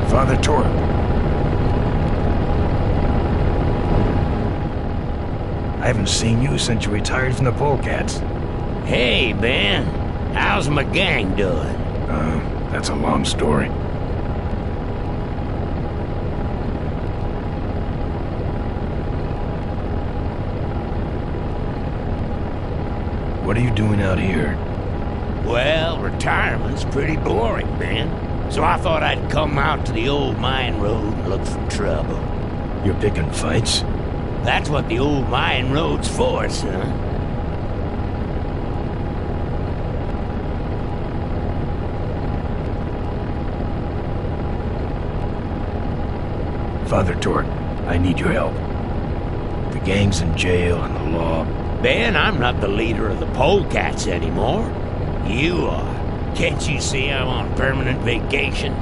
Father Torque. I haven't seen you since you retired from the Polecats. Hey, Ben. How's my gang doing? That's a long story. What are you doing out here? Well, retirement's pretty boring, Ben. So I thought I'd come out to the old mine road and look for trouble. You're picking fights? That's what the old mine road's for, son. Father Torque, I need your help. The gang's in jail and the law... Ben, I'm not the leader of the Polecats anymore. You are. Can't you see I'm on permanent vacation?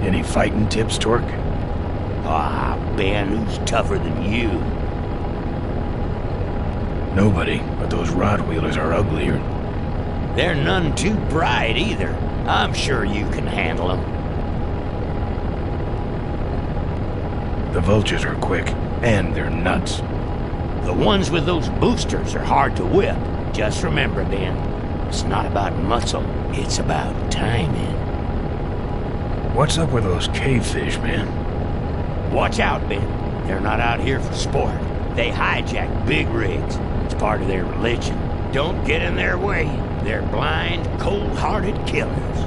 Any fighting tips, Torque? Ah, Ben, who's tougher than you? Nobody, but those Rod-wheelers are uglier. They're none too bright either. I'm sure you can handle them. The vultures are quick, and they're nuts. The ones with those boosters are hard to whip. Just remember, Ben, it's not about muscle, it's about timing. What's up with those cave fish, man? Watch out, Ben. They're not out here for sport. They hijack big rigs. It's part of their religion. Don't get in their way. They're blind, cold-hearted killers.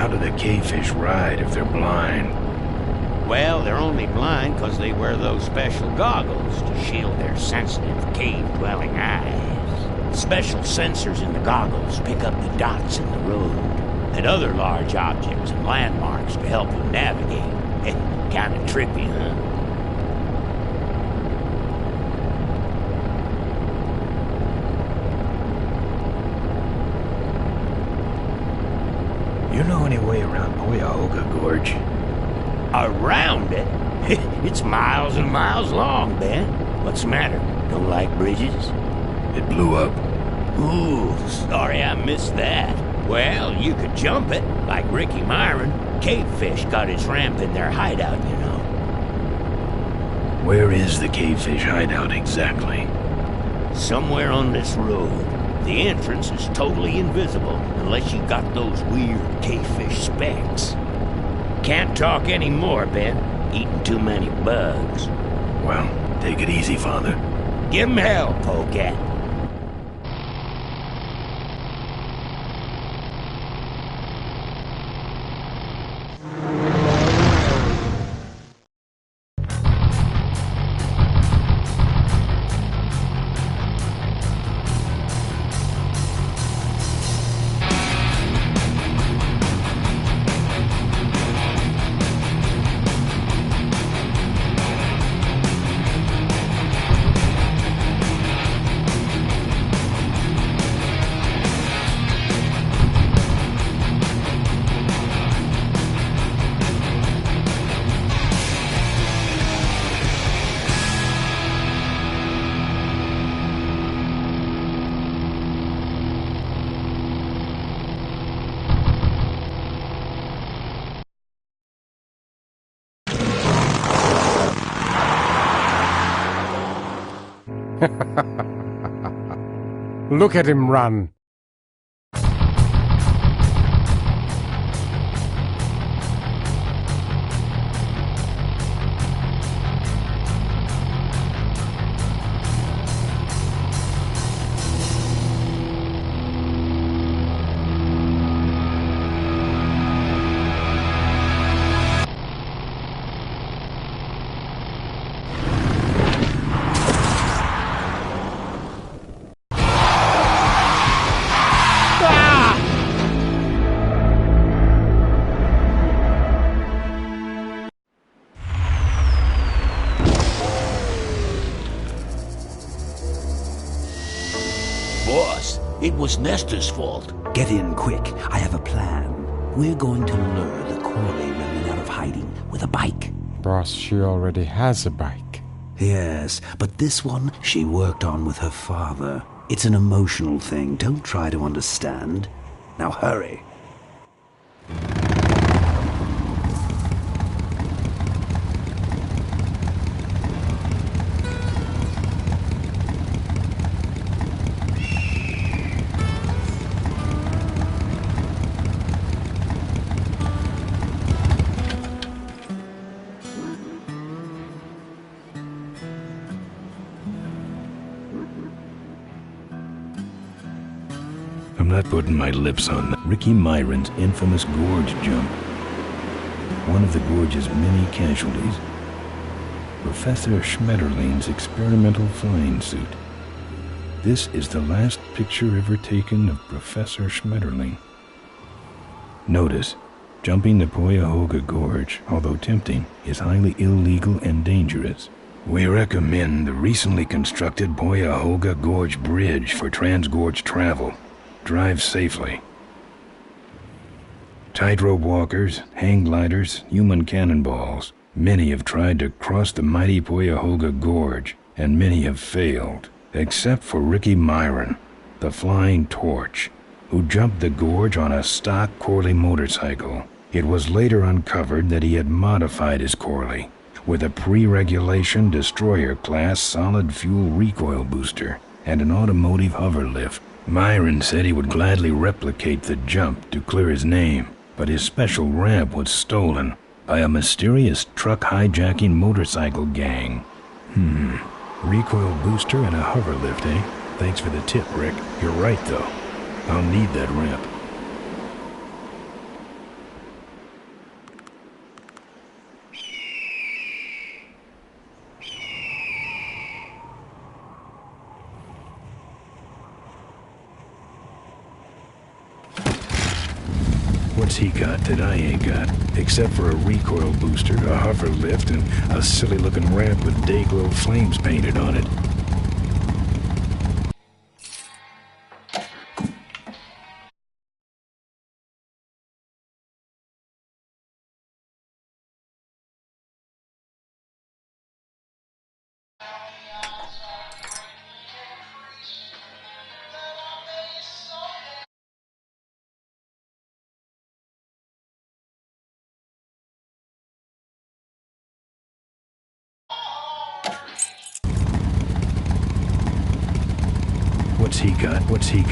How do the cavefish ride if they're blind? Well, they're only blind because they wear those special goggles to shield their sensitive cave-dwelling eyes. Special sensors in the goggles pick up the dots in the road and other large objects and landmarks to help them navigate. Kinda trippy, huh? You know any way around Cuyahoga Gorge? Around it? It's miles and miles long, Ben. What's the matter? Don't like bridges? It blew up. Ooh, sorry I missed that. Well, you could jump it, like Ricky Myron. Cavefish got his ramp in their hideout, you know. Where is the cavefish hideout exactly? Somewhere on this road. The entrance is totally invisible unless you got those weird cavefish specs. Can't talk anymore, Ben. Eating too many bugs. Well, take it easy, Father. Give him hell, Polecat. Look at him run. Boss, it was Nestor's fault. Get in quick. I have a plan. We're going to lure the Corley women out of hiding with a bike. Boss, she already has a bike. Yes, but this one she worked on with her father. It's an emotional thing. Don't try to understand. Now hurry. I'm not putting my lips on Ricky Myron's infamous gorge jump. One of the gorge's many casualties. Professor Schmetterling's experimental flying suit. This is the last picture ever taken of Professor Schmetterling. Notice, jumping the Cuyahoga Gorge, although tempting, is highly illegal and dangerous. We recommend the recently constructed Cuyahoga Gorge Bridge for transgorge travel. Drive safely. Tightrope walkers, hang gliders, human cannonballs. Many have tried to cross the mighty Cuyahoga Gorge, and many have failed, except for Ricky Myron, the Flying Torch, who jumped the gorge on a stock Corley motorcycle. It was later uncovered that he had modified his Corley with a pre-regulation destroyer-class solid-fuel recoil booster and an automotive hover lift. Myron said he would gladly replicate the jump to clear his name, but his special ramp was stolen by a mysterious truck hijacking motorcycle gang. Recoil booster and a hover lift, eh? Thanks for the tip, Rick. You're right, though. I'll need that ramp. What's he got that I ain't got? Except for a recoil booster, a hover lift, and a silly-looking ramp with day-glow flames painted on it.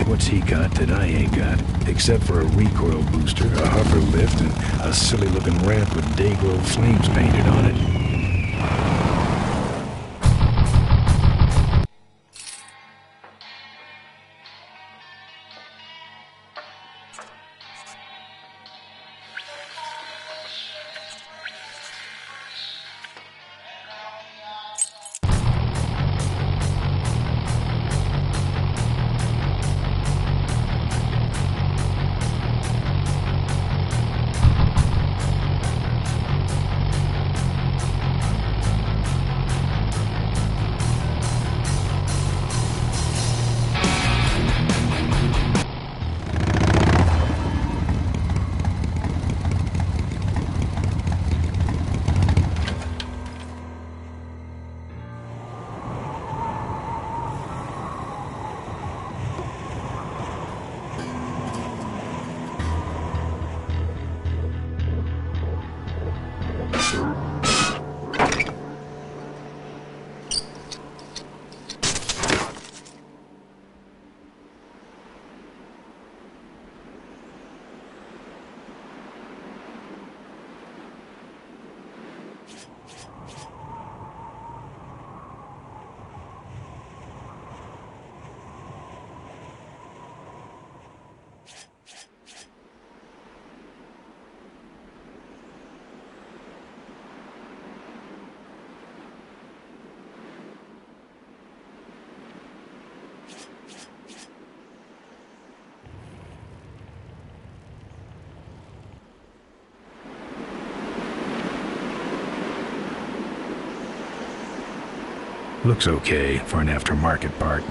What's he got that I ain't got? Except for a recoil booster, a hover lift, and a silly-looking ramp with day-glow flames painted on it. Looks okay for an aftermarket part.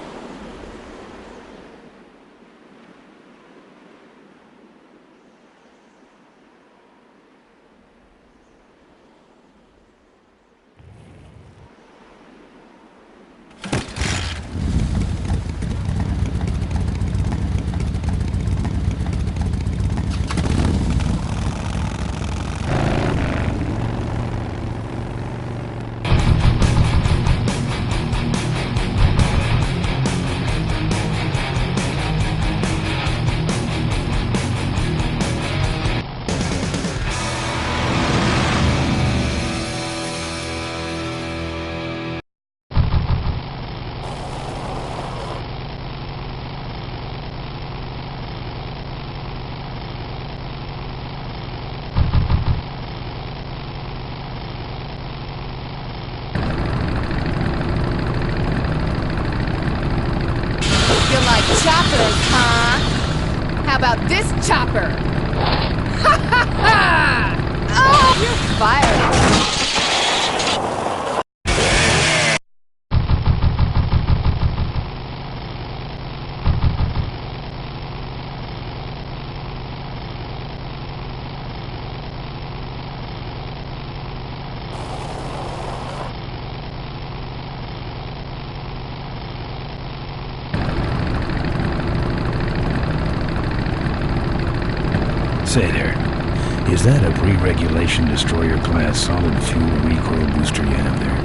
Choppers, huh? How about this chopper? Ha ha ha! Oh, you're fired. Say there, is that a pre-regulation destroyer class solid fuel recoil booster you have there?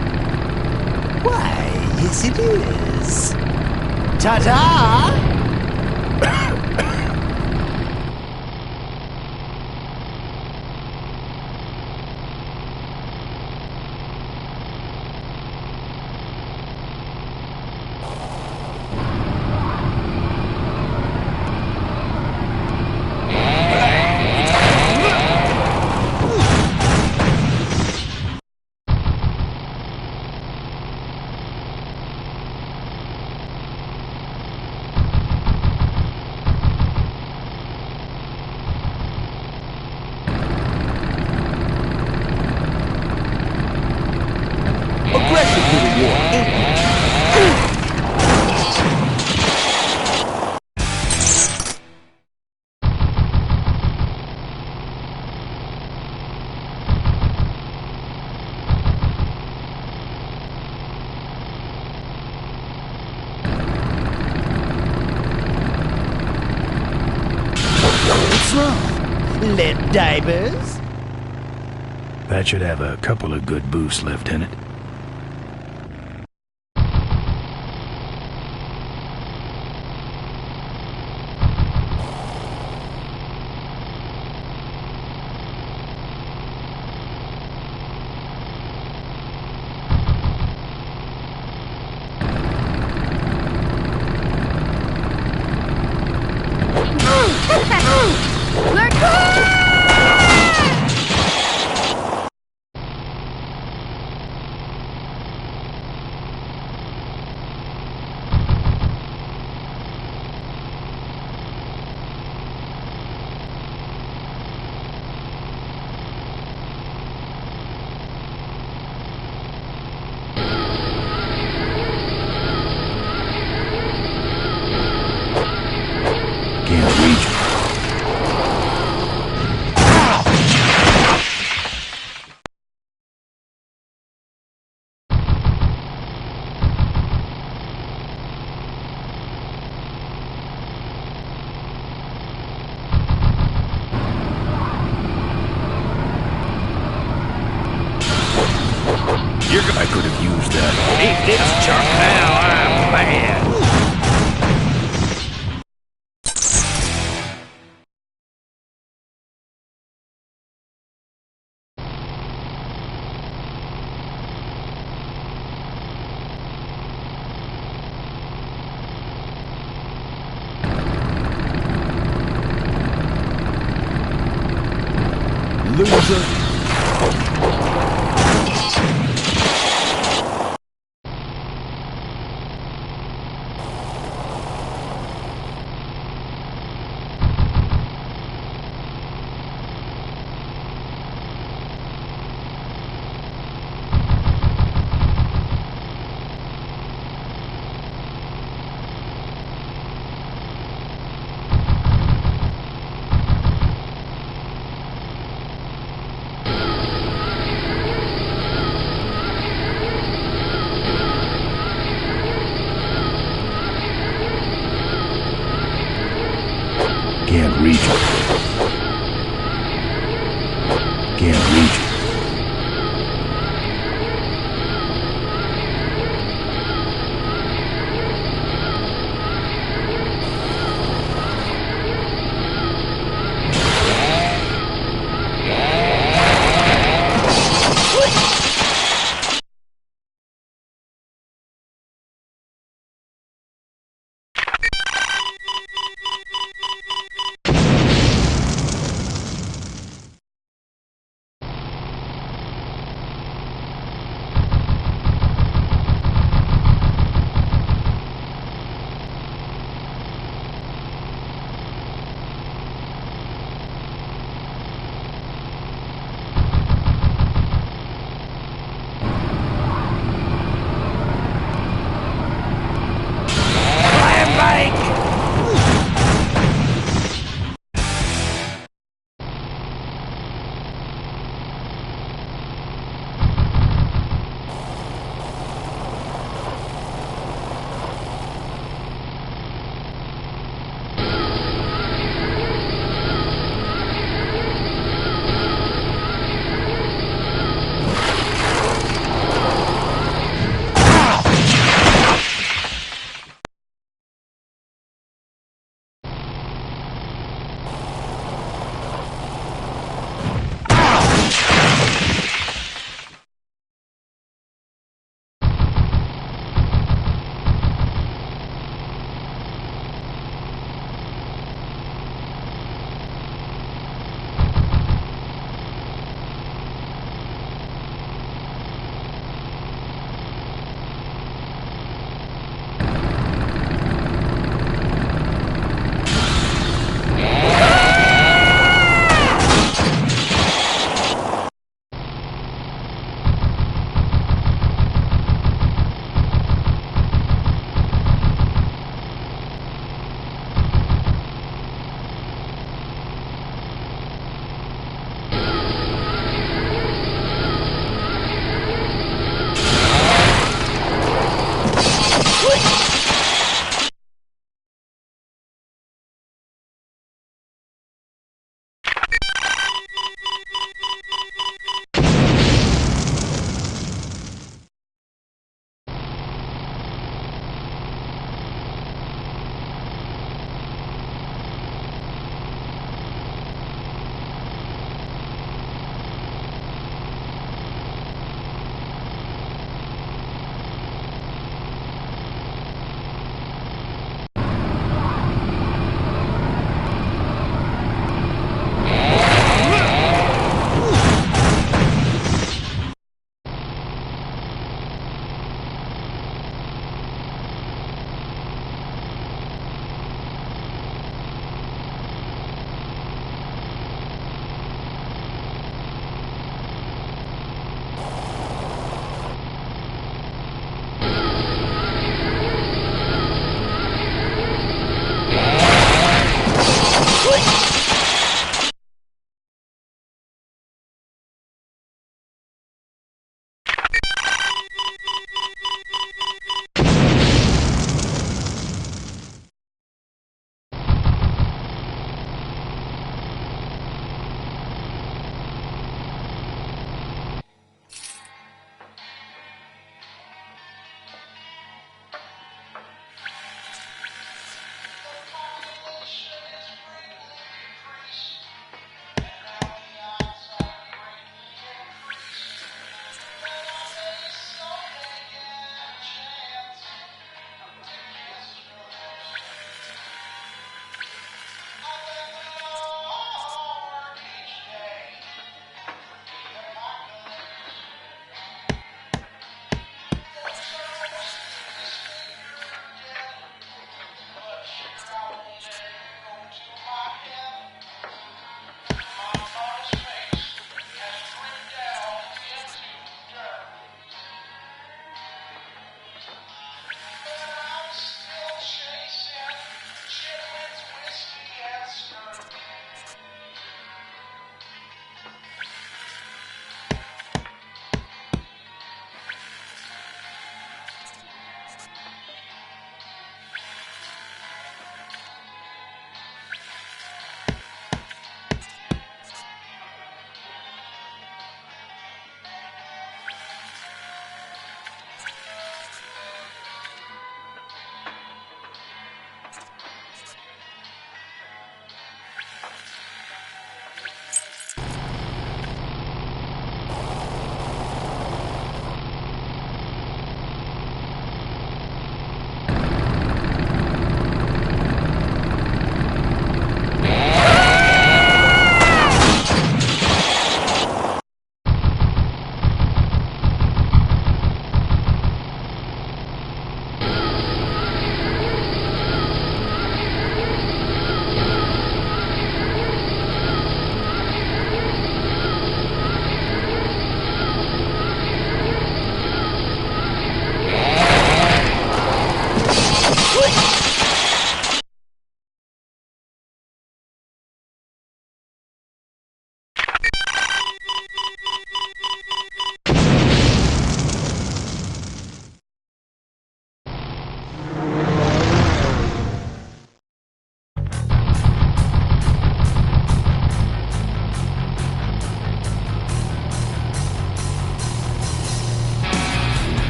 Why, yes it is. Ta-da! What's wrong? Lip divers? That should have a couple of good boosts left in it. I could have used that. Eat this chunk now, I'm mad. Loser. Can't reach it. Can't reach it.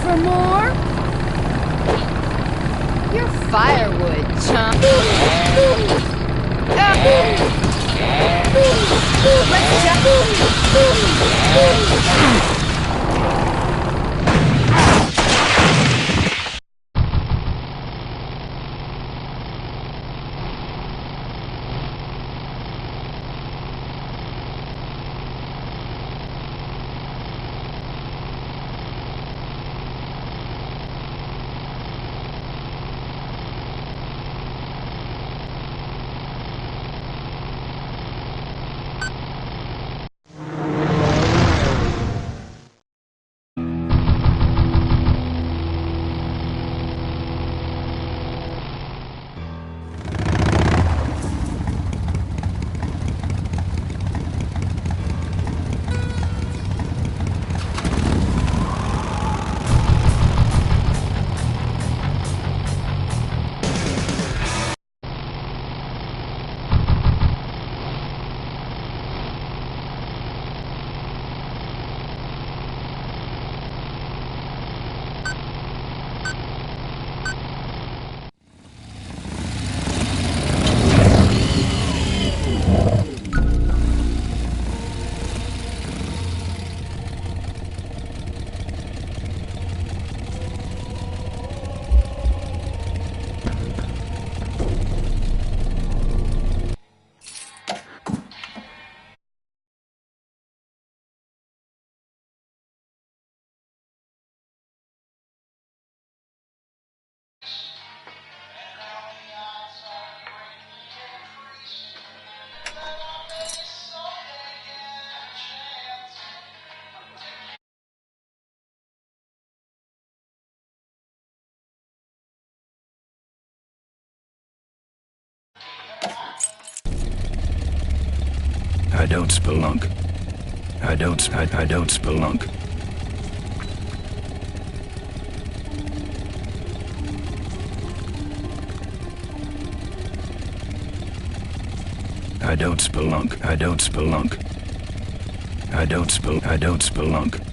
for more? You're firewood, chump. Let's jump. I don't spelunk. I don't spelunk. I don't spelunk. I don't spelunk. I don't spelunk.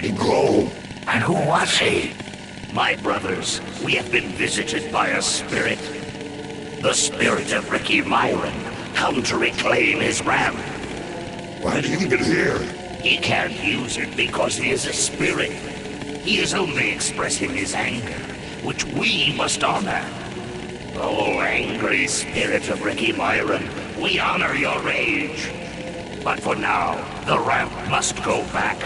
Ricky glow. And who was he? My brothers, we have been visited by a spirit. The spirit of Ricky Myron, come to reclaim his ramp. Why do you leave it here? He can't use it because he is a spirit. He is only expressing his anger, which we must honor. Oh, angry spirit of Ricky Myron, we honor your rage. But for now, the ramp must go back.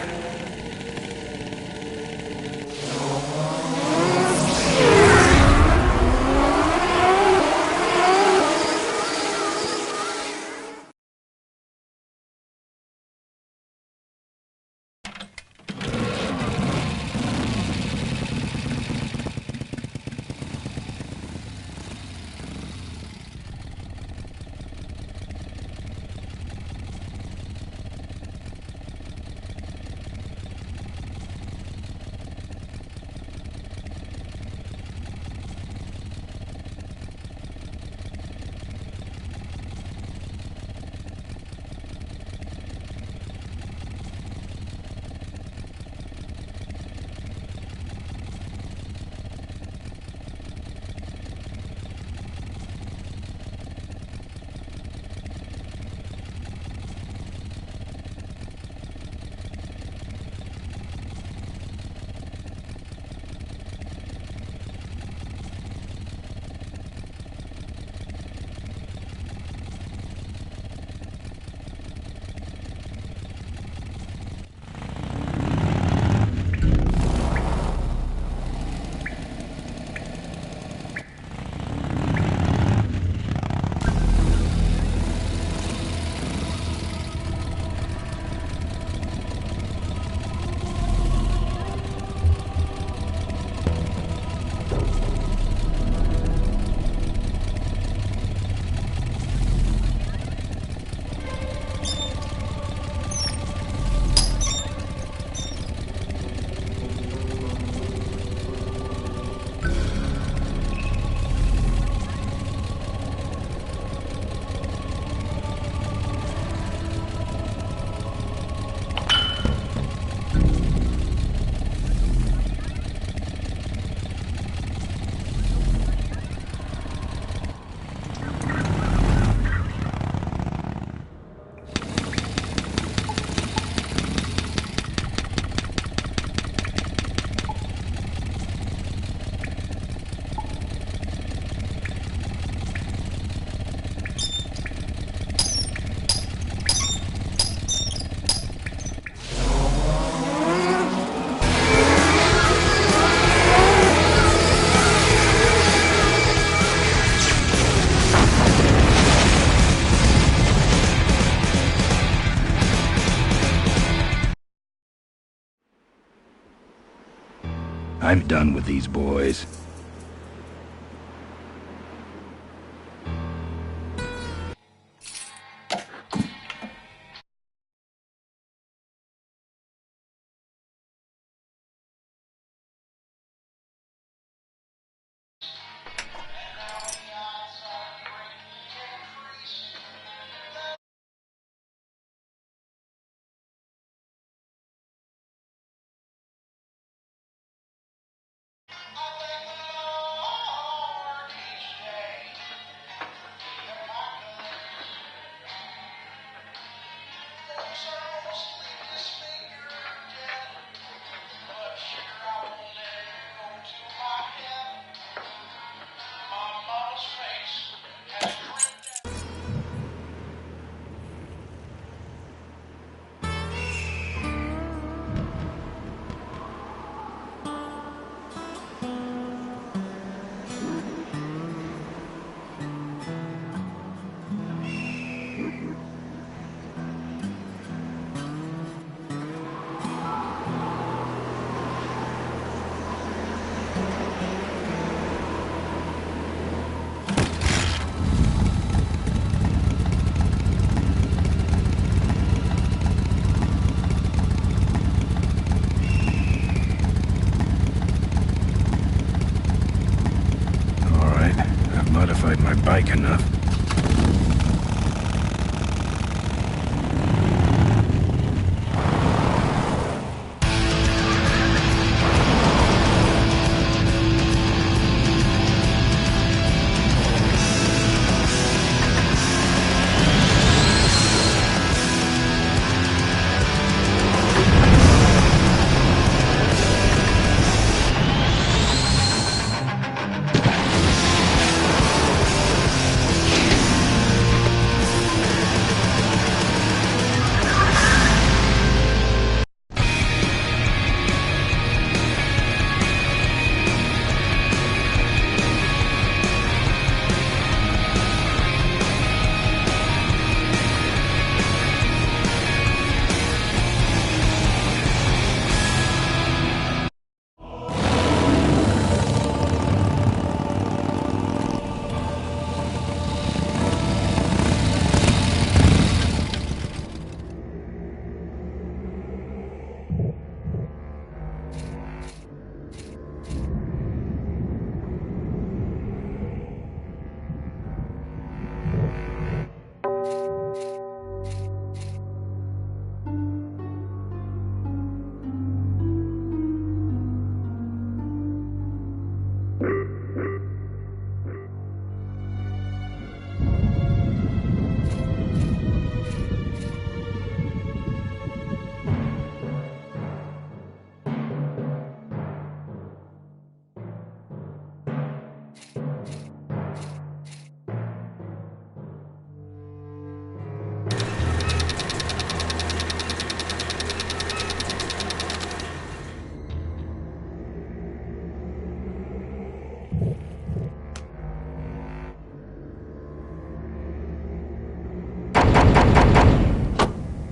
I'm done with these boys.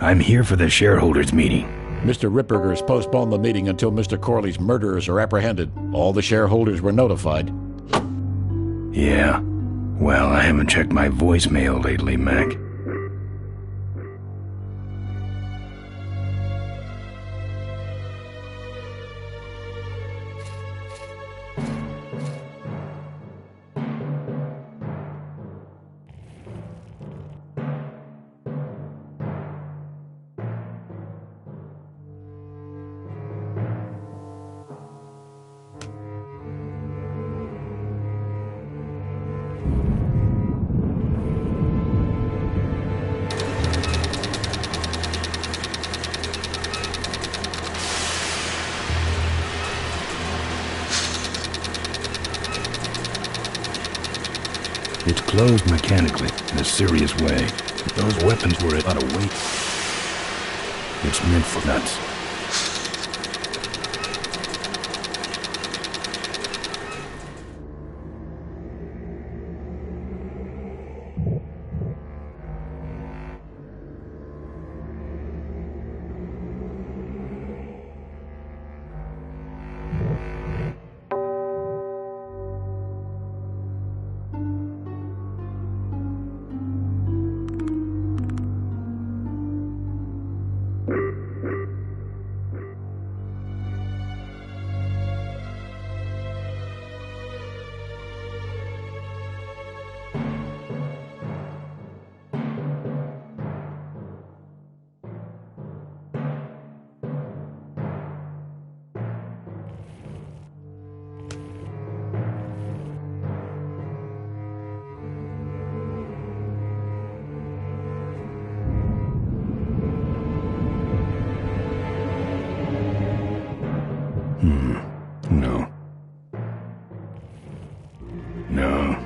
I'm here for the shareholders meeting. Mr. Ripperger's postponed the meeting until Mr. Corley's murderers are apprehended. All the shareholders were notified. Yeah. Well, I haven't checked my voicemail lately, Mac. It's closed mechanically in a serious way. Those weapons were a lot of weight. It's meant for nuts. No.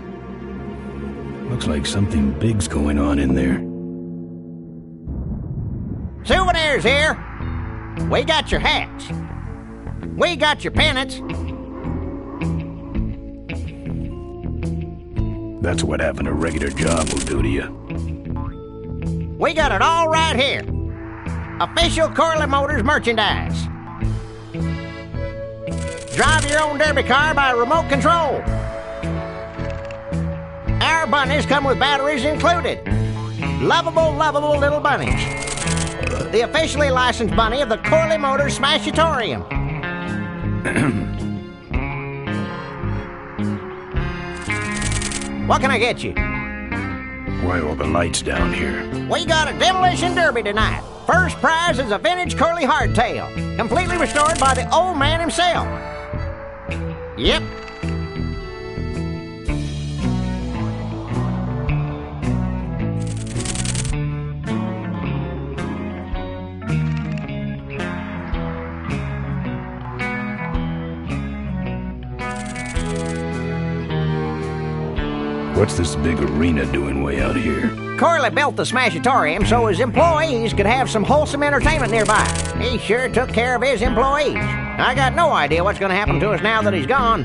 Looks like something big's going on in there. Souvenirs here. We got your hats. We got your pennants. That's what having a regular job will do to you. We got it all right here. Official Corley Motors merchandise. Drive your own derby car by remote control. Our bunnies come with batteries included. Lovable, lovable little bunnies. The officially licensed bunny of the Corley Motors Smashatorium. What can I get you? Why all the lights down here? We got a demolition derby tonight. First prize is a vintage curly hardtail, completely restored by the old man himself. Yep. What's this big arena doing way out here? Corley built the Smashatorium so his employees could have some wholesome entertainment nearby. He sure took care of his employees. I got no idea what's going to happen to us now that he's gone.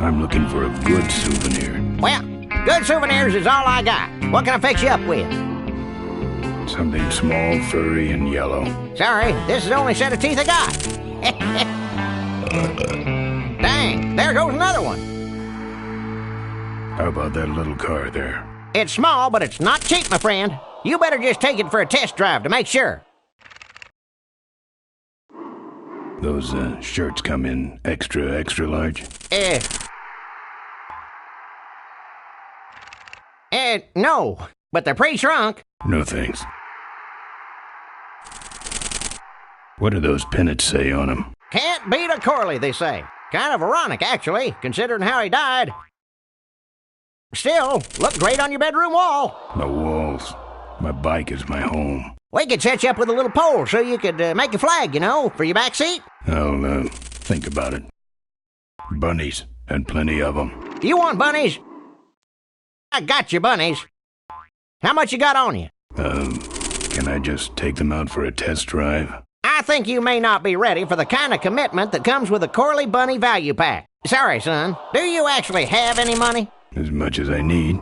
I'm looking for a good souvenir. Well, good souvenirs is all I got. What can I fix you up with? Something small, furry, and yellow. Sorry, this is the only set of teeth I got. Dang, there goes another one. How about that little car there? It's small, but it's not cheap, my friend. You better just take it for a test drive to make sure. Those shirts come in extra large? No, but they're pretty shrunk. No thanks. What do those pennants say on them? Can't beat a Corley, they say. Kind of ironic, actually, considering how he died. Still, look great on your bedroom wall. The walls. My bike is my home. We could set you up with a little pole so you could make a flag, you know, for your back seat. I'll think about it. Bunnies, and plenty of them. You want bunnies? I got your bunnies. How much you got on you? Can I just take them out for a test drive? I think you may not be ready for the kind of commitment that comes with a Corley Bunny Value Pack. Sorry, son. Do you actually have any money? As much as I need.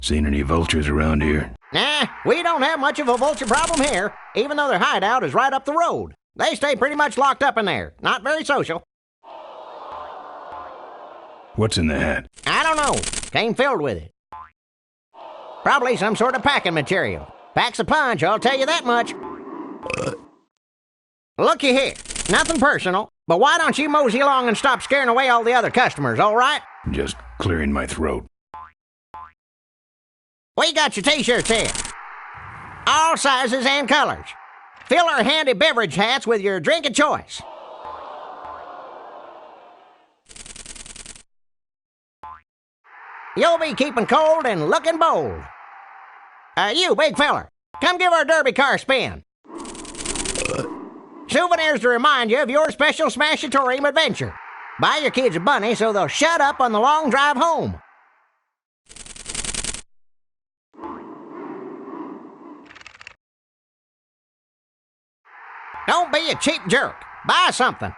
Seen any vultures around here? Nah, we don't have much of a vulture problem here, even though their hideout is right up the road. They stay pretty much locked up in there. Not very social. What's in the hat? I don't know. Came filled with it. Probably some sort of packing material. Packs a punch, I'll tell you that much. Looky here. Nothing personal, but why don't you mosey along and stop scaring away all the other customers, all right? Just clearing my throat. We got your t-shirts here. All sizes and colors. Fill our handy beverage hats with your drink of choice. You'll be keeping cold and looking bold. You, big feller, come give our derby car a spin. Souvenirs to remind you of your special Smashatorium adventure. Buy your kids a bunny so they'll shut up on the long drive home. Don't be a cheap jerk. Buy something.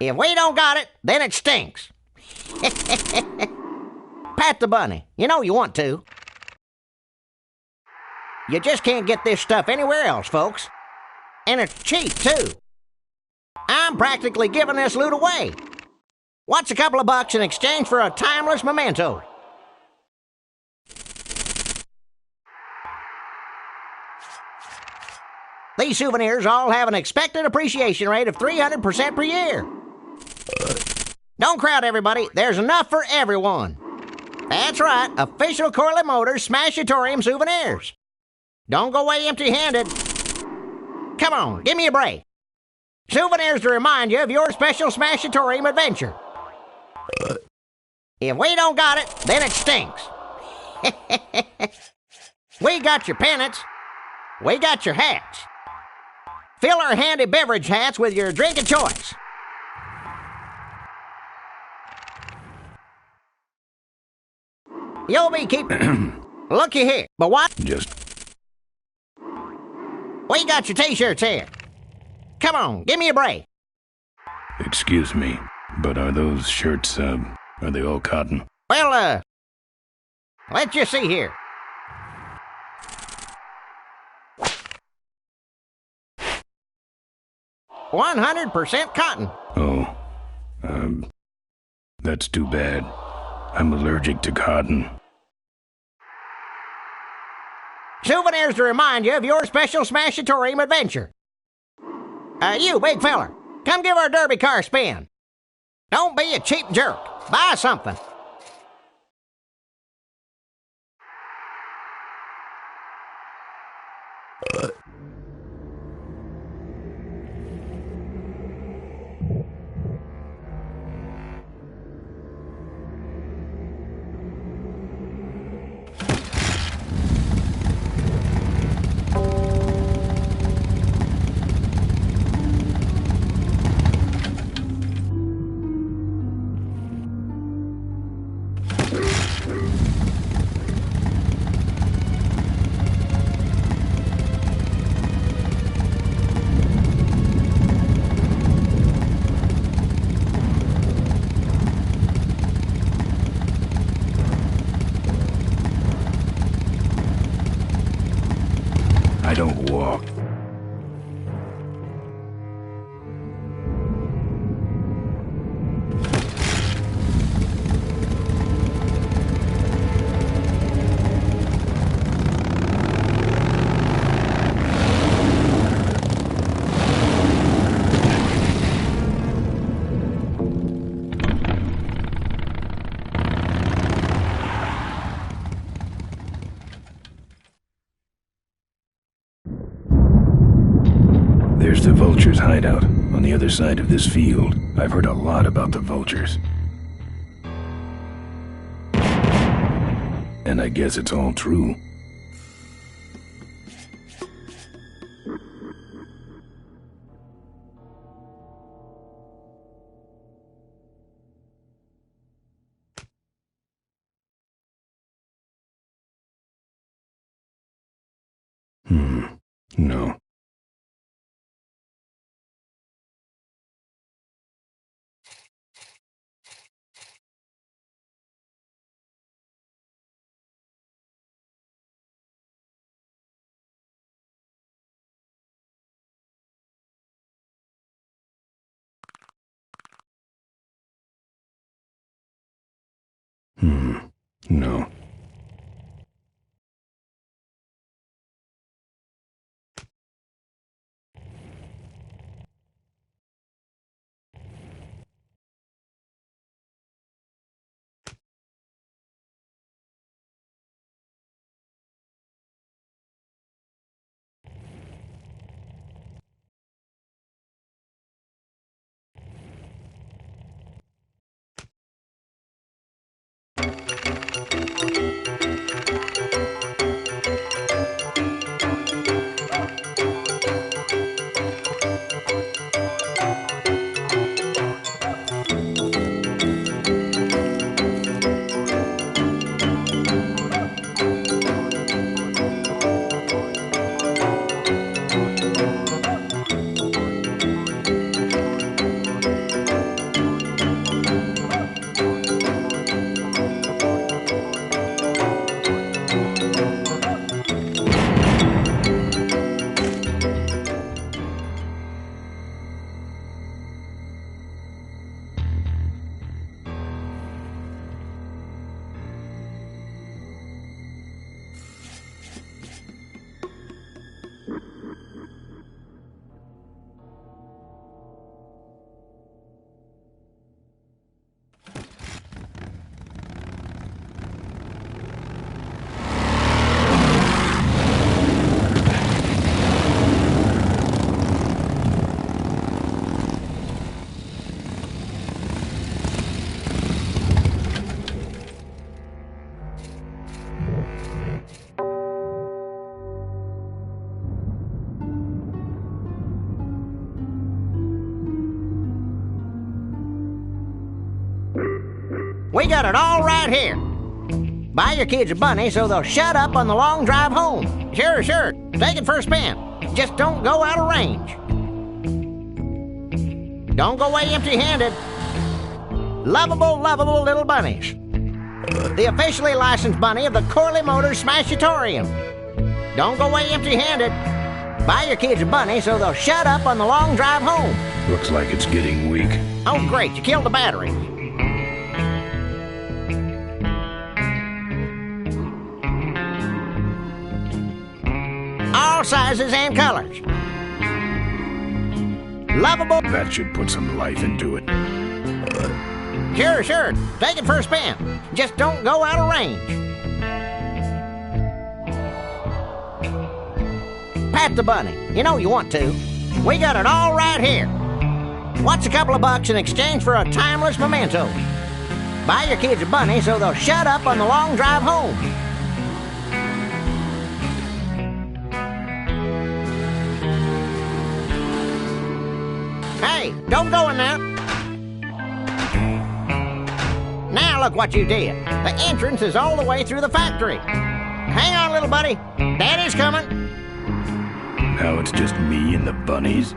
If we don't got it, then it stinks. Pat the bunny. You know you want to. You just can't get this stuff anywhere else, folks. And it's cheap, too. I'm practically giving this loot away. What's a couple of bucks in exchange for a timeless memento? These souvenirs all have an expected appreciation rate of 300% per year. Don't crowd, everybody. There's enough for everyone. That's right, official Corley Motors Smashatorium souvenirs. Don't go away empty-handed. Come on, give me a break. Souvenirs to remind you of your special Smashatorium adventure. If we don't got it, then it stinks. We got your pennants. We got your hats. Fill our handy beverage hats with your drink of choice. You'll be keeping... Looky here, but what? We got your t-shirts here. Come on, give me a break. Excuse me, but are those shirts, are they all cotton? Well, let's just see here. "100% cotton." Oh, that's too bad. I'm allergic to cotton. Souvenirs to remind you of your special Smashatorium adventure. You, big feller, come give our derby car a spin. Don't be a cheap jerk. Buy something. I don't walk. There's the vultures' hideout on the other side of this field. I've heard a lot about the vultures. And I guess it's all true. No. No. We got it all right here. Buy your kids a bunny so they'll shut up on the long drive home. Sure, sure. Take it for a spin. Just don't go out of range. Don't go away empty-handed. Lovable, lovable little bunnies. The officially licensed bunny of the Corley Motors Smashatorium. Don't go away empty-handed. Buy your kids a bunny so they'll shut up on the long drive home. Looks like it's getting weak. Oh, great. You killed the battery. All sizes and colors. Lovable. That should put some life into it. Sure, sure. Take it for a spin. Just don't go out of range. Pat the bunny. You know you want to. We got it all right here. What's a couple of bucks in exchange for a timeless memento? Buy your kids a bunny so they'll shut up on the long drive home. Hey, don't go in there. Now look what you did. The entrance is all the way through the factory. Hang on, little buddy. Daddy's coming. Now it's just me and the bunnies.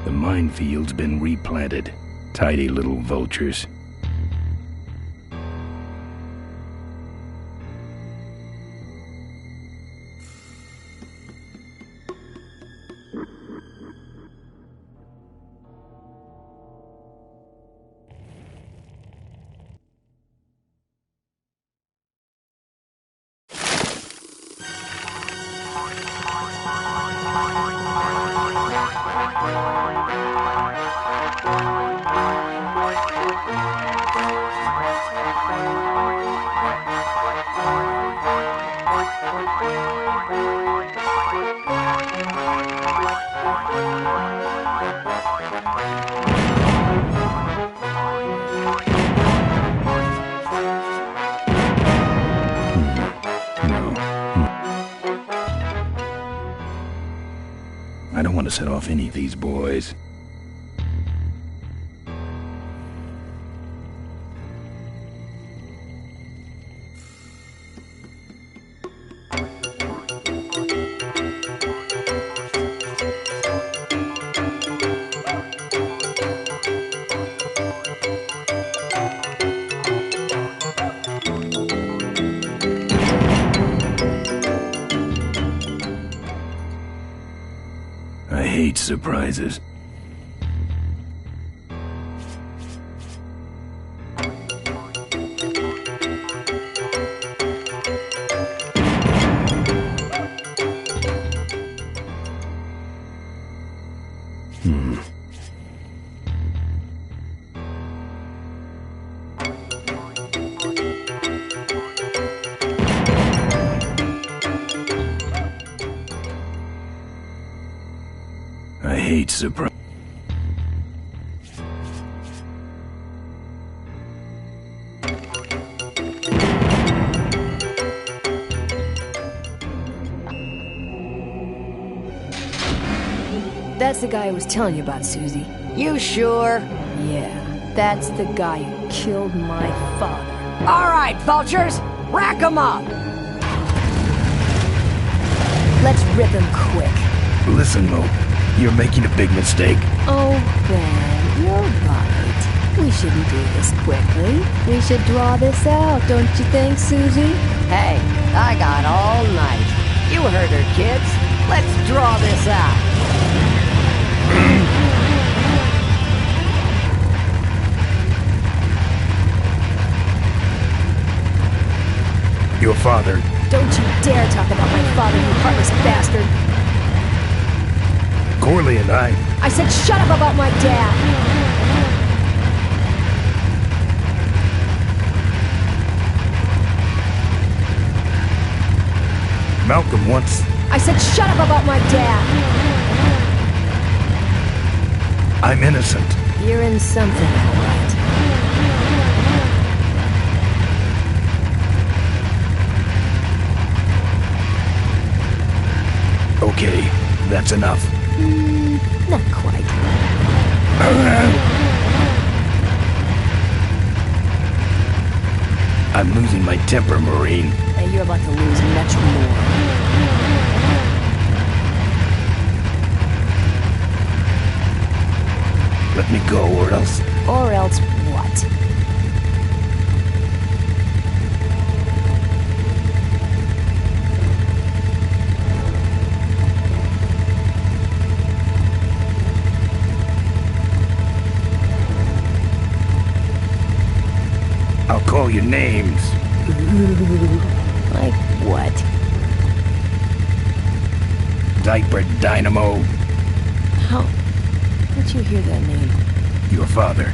The minefield's been replanted. Tidy little vultures. I don't want to set off any of these boys. I hate surprises. I hate surprise. That's the guy I was telling you about, Susie. You sure? Yeah, that's the guy who killed my father. All right, vultures, rack 'em up. Let's rip him quick. Listen, Mo, you're making a big mistake. Oh, Ben, you're right. We shouldn't do this quickly. We should draw this out, don't you think, Susie? Hey, I got all night. You heard her, kids. Let's draw this out. Your father. Don't you dare talk about my father, you heartless bastard. Corley and I said shut up about my dad. Malcolm once. I said shut up about my dad. I'm innocent. You're in something, all right. Okay, that's enough. Not quite. I'm losing my temper, Marine. Hey, you're about to lose much more. Let me go, or else... Or else what? I'll call you names. Like what? Diaper Dynamo. How'd you hear that name? Your father.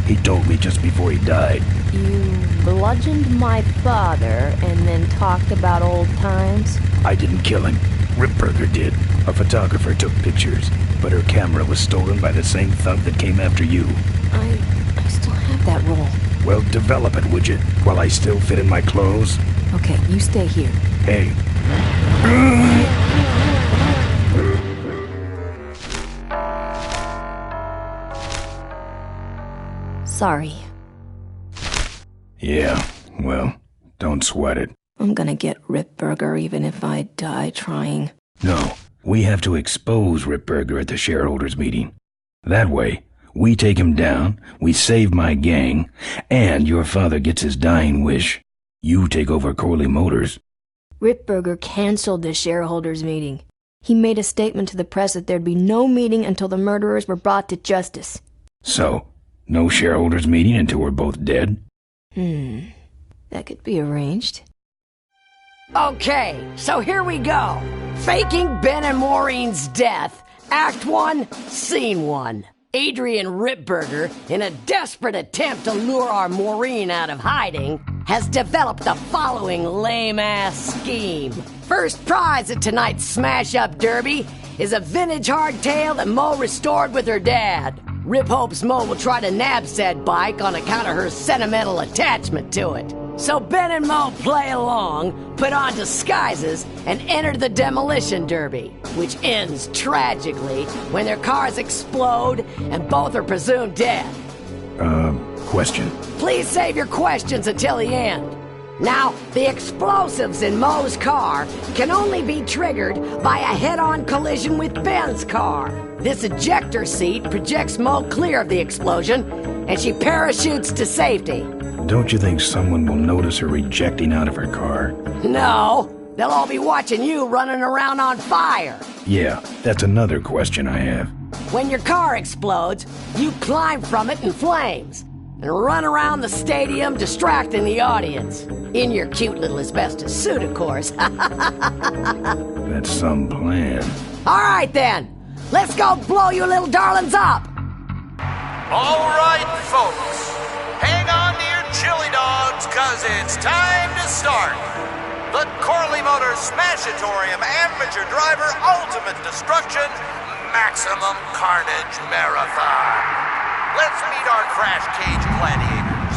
He told me just before he died. You bludgeoned my father and then talked about old times? I didn't kill him. Ripburger did. A photographer took pictures, but her camera was stolen by the same thug that came after you. I still have that roll. Well, develop it, would you? While I still fit in my clothes? Okay, you stay here. Hey. Sorry. Yeah, well, don't sweat it. I'm gonna get Ripburger even if I die trying. No, we have to expose Ripburger at the shareholders meeting. That way, we take him down, we save my gang, and your father gets his dying wish. You take over Corley Motors. Ripburger canceled the shareholders meeting. He made a statement to the press that there'd be no meeting until the murderers were brought to justice. So, no shareholders meeting until we're both dead? That could be arranged. Okay, so here we go. Faking Ben and Maureen's death. Act 1, Scene 1. Adrian Ripburger, in a desperate attempt to lure our Maureen out of hiding, has developed the following lame-ass scheme. First prize at tonight's smash-up derby is a vintage hardtail that Mo restored with her dad. Rip hopes Mo will try to nab said bike on account of her sentimental attachment to it. So Ben and Mo play along, put on disguises, and enter the demolition derby, which ends tragically when their cars explode and both are presumed dead. Question. Please save your questions until the end. Now, the explosives in Mo's car can only be triggered by a head-on collision with Ben's car. This ejector seat projects Mo clear of the explosion, and she parachutes to safety. Don't you think someone will notice her ejecting out of her car? No, they'll all be watching you running around on fire. Yeah, that's another question I have. When your car explodes, you climb from it in flames and run around the stadium distracting the audience. In your cute little asbestos suit, of course. That's some plan. All right, then. Let's go blow you little darlings up. All right, folks. Hang on to your chili dogs, cause it's time to start. The Corley Motors Smashatorium Amateur Driver Ultimate Destruction Maximum Carnage Marathon. Let's meet our crash cage gladiators.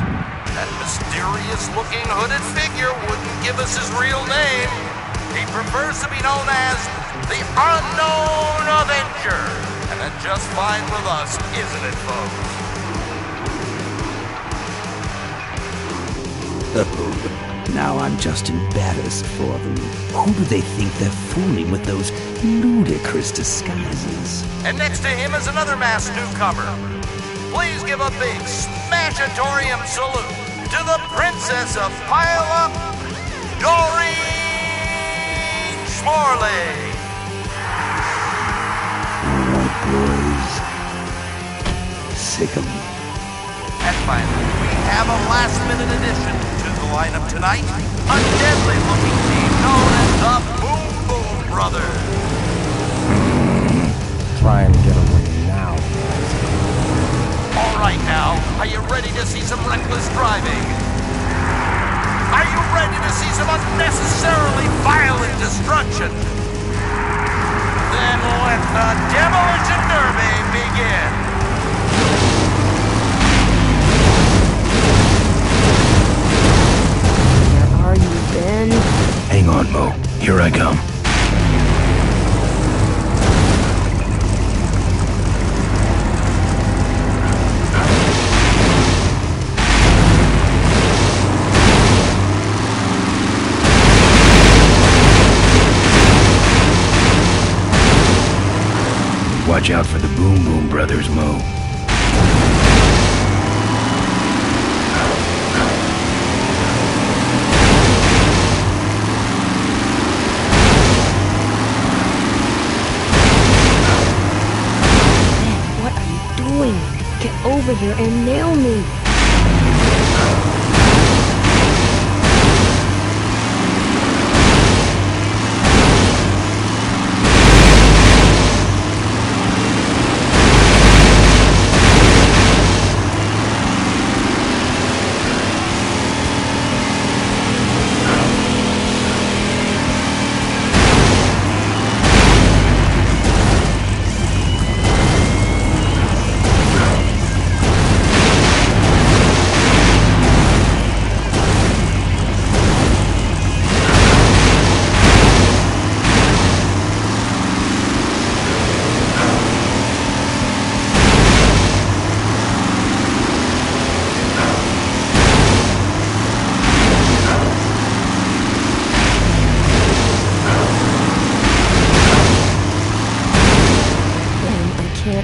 That mysterious-looking hooded figure wouldn't give us his real name. He prefers to be known as the Unknown Avenger. And that's just fine with us, isn't it, folks? Oh, now I'm just embarrassed for them. Who do they think they're fooling with those ludicrous disguises? And next to him is another masked newcomer. Please give a big Smashatorium salute to the Princess of Pile-Up, Doreen Schmorley. Boys. Sick 'em. And finally, we have a last-minute addition to the lineup tonight, a deadly-looking team known as the Boom Boom Brothers. Try and get away now. All right now, are you ready to see some reckless driving? Are you ready to see some unnecessarily violent destruction? Then let the Demolition Derby begin. Where are you, Ben? Hang on, Mo. Here I come. Watch out for the Boom Boom Brothers, Mo. What are you doing? Get over here and nail me.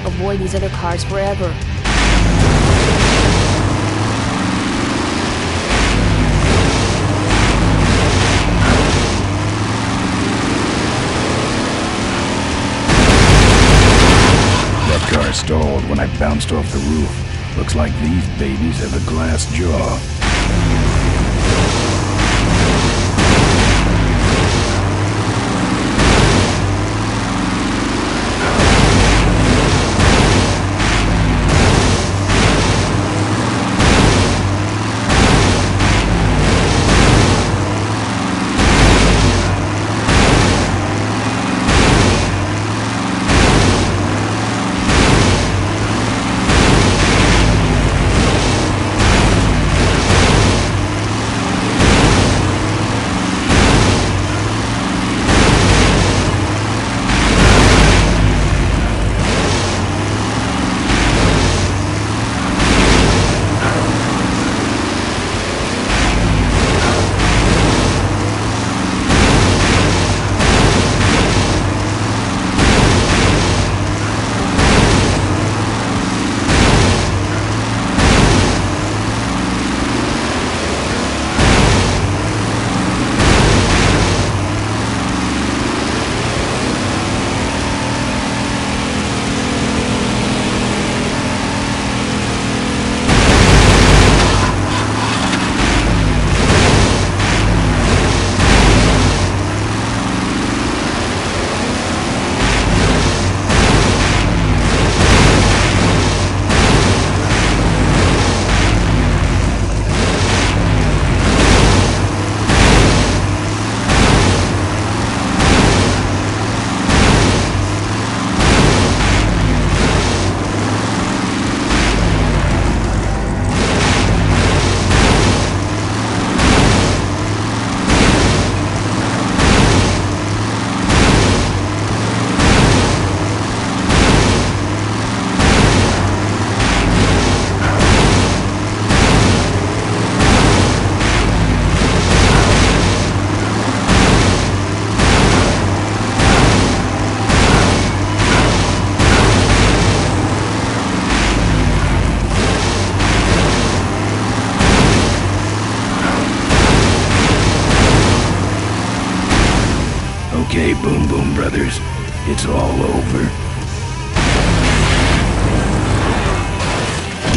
Avoid these other cars forever. That car stalled when I bounced off the roof. Looks like these babies have a glass jaw.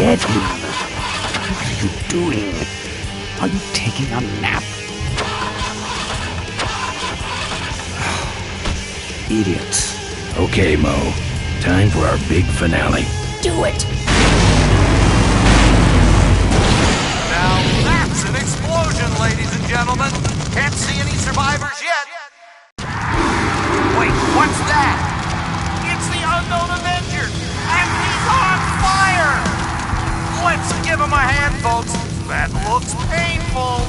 get him. What are you doing? Are you taking a nap? Idiots. Okay, Mo. Time for our big finale. Do it! Now that's an explosion, ladies and gentlemen. Can't see any survivors yet. Wait, what's that? It's the unknown Avenger, and he's on fire! Let's give him a hand, folks. That looks painful.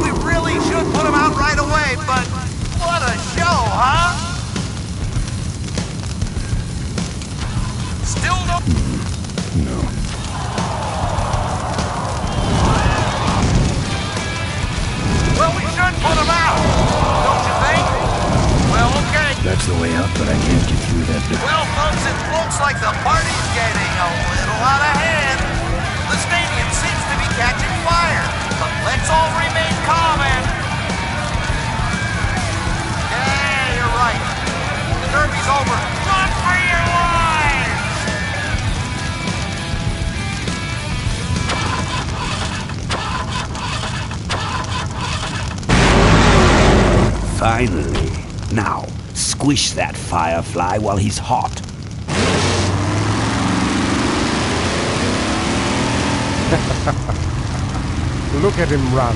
We really should put him out right away, but what a show, huh? Still no... No. Well, we should put him out, don't you think? Well, okay. That's the way out, but I can't get through that door. Well, folks, it looks like the party's getting a little out of hand. The stadium seems to be catching fire, but let's all remain calm and... Yeah, you're right. The derby's over. Run for your lives! Finally. Now, squish that firefly while he's hot. Look at him run.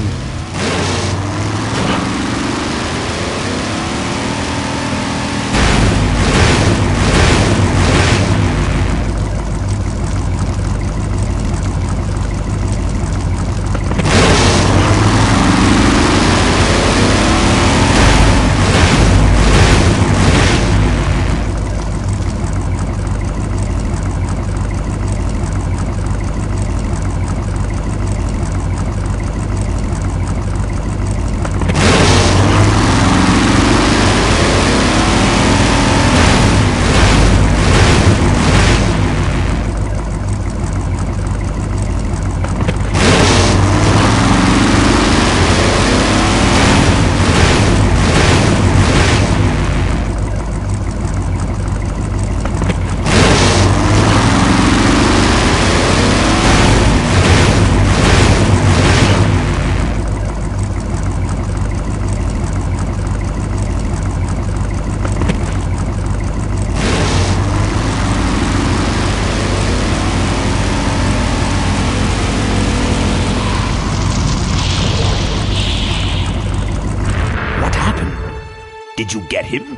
Did you get him?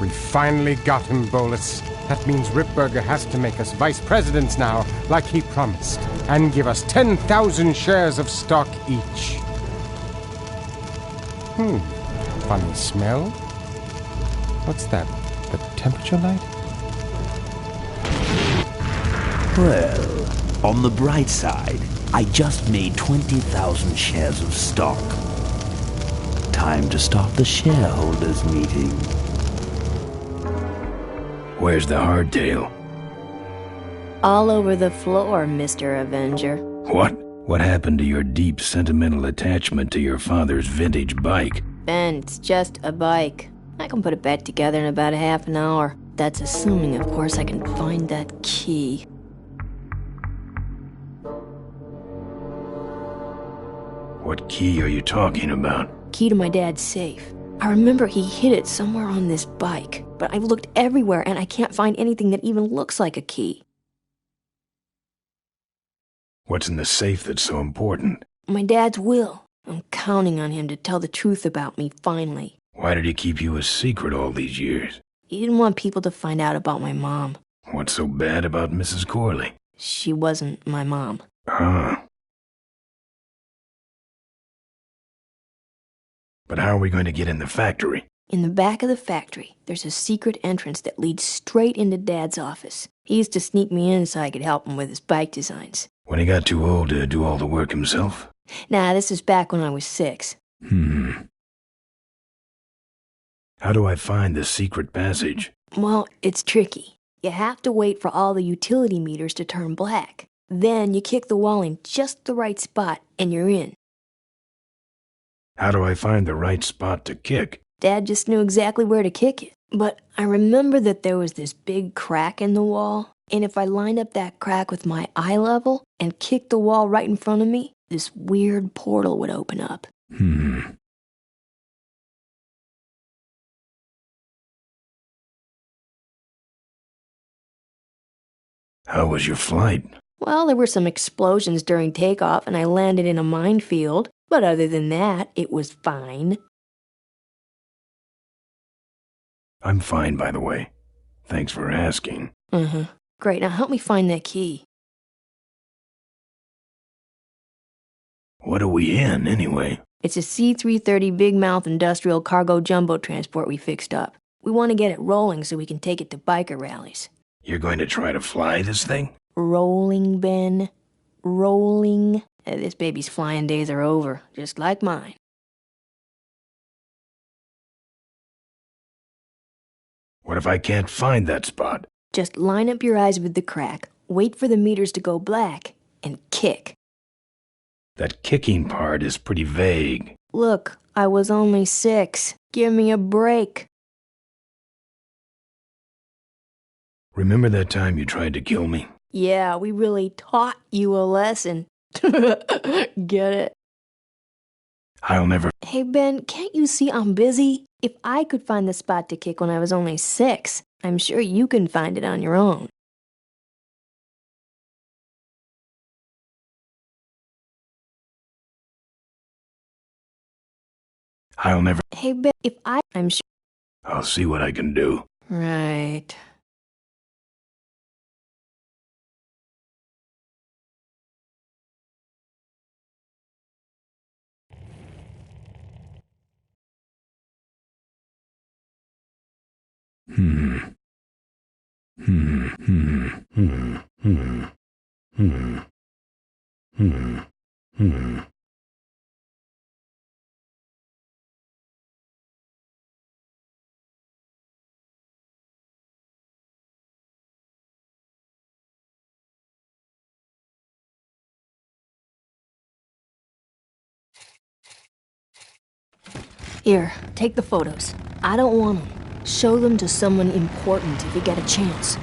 We finally got him, Bolus. That means Ripburger has to make us vice presidents now, like he promised, and give us 10,000 shares of stock each. Funny smell. What's that? The temperature light? Well, on the bright side, I just made 20,000 shares of stock. Time to start the shareholders meeting. Where's the hardtail? All over the floor, Mr. Avenger. What? What happened to your deep sentimental attachment to your father's vintage bike? Ben, it's just a bike. I can put it back together in about a half an hour. That's assuming, of course, I can find that key. What key are you talking about? Key to my dad's safe. I remember he hid it somewhere on this bike, but I've looked everywhere and I can't find anything that even looks like a key. What's in the safe that's so important? My dad's will. I'm counting on him to tell the truth about me, finally. Why did he keep you a secret all these years? He didn't want people to find out about my mom. What's so bad about Mrs. Corley? She wasn't my mom. Ah. But how are we going to get in the factory? In the back of the factory, there's a secret entrance that leads straight into Dad's office. He used to sneak me in so I could help him with his bike designs. When he got too old to do all the work himself? Nah, this was back when I was 6. How do I find the secret passage? Well, it's tricky. You have to wait for all the utility meters to turn black. Then you kick the wall in just the right spot, and you're in. How do I find the right spot to kick? Dad just knew exactly where to kick it. But I remember that there was this big crack in the wall. And if I lined up that crack with my eye level and kicked the wall right in front of me, this weird portal would open up. How was your flight? Well, there were some explosions during takeoff and I landed in a minefield, but other than that, it was fine. I'm fine, by the way. Thanks for asking. Great, now help me find that key. What are we in, anyway? It's a C-330 Big Mouth Industrial Cargo Jumbo Transport we fixed up. We want to get it rolling so we can take it to biker rallies. You're going to try to fly this thing? Rolling, Ben. Rolling. This baby's flying days are over, just like mine. What if I can't find that spot? Just line up your eyes with the crack, wait for the meters to go black, and kick. That kicking part is pretty vague. Look, I was only 6. Give me a break. Remember that time you tried to kill me? Yeah, we really taught you a lesson. Get it? I'll never... Hey, Ben, can't you see I'm busy? If I could find the spot to kick when I was only 6, I'm sure you can find it on your own. I'll never... Hey, Ben, I'm sure... I'll see what I can do. Right. Here, take the photos. I don't want them. Show them to someone important if you get a chance.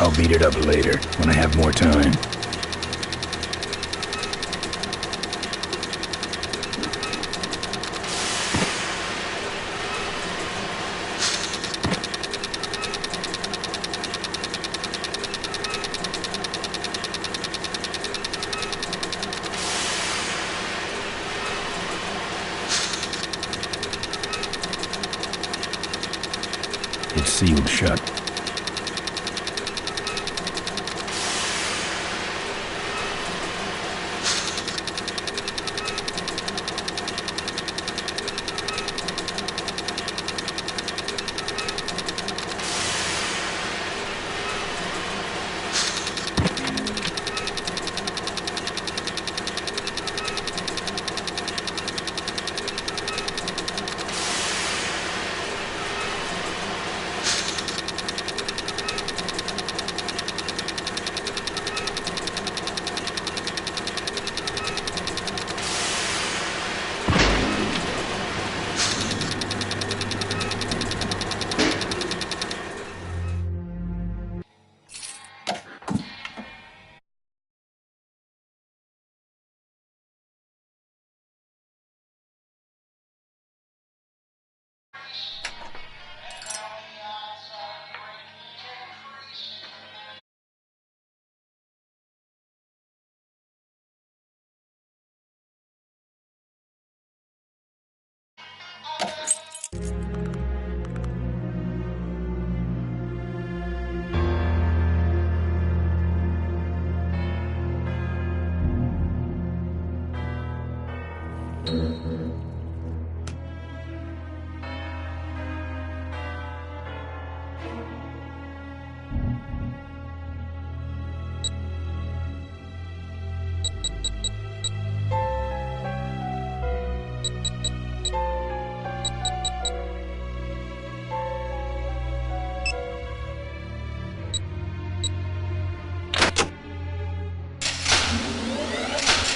I'll beat it up later, when I have more time. It's sealed shut.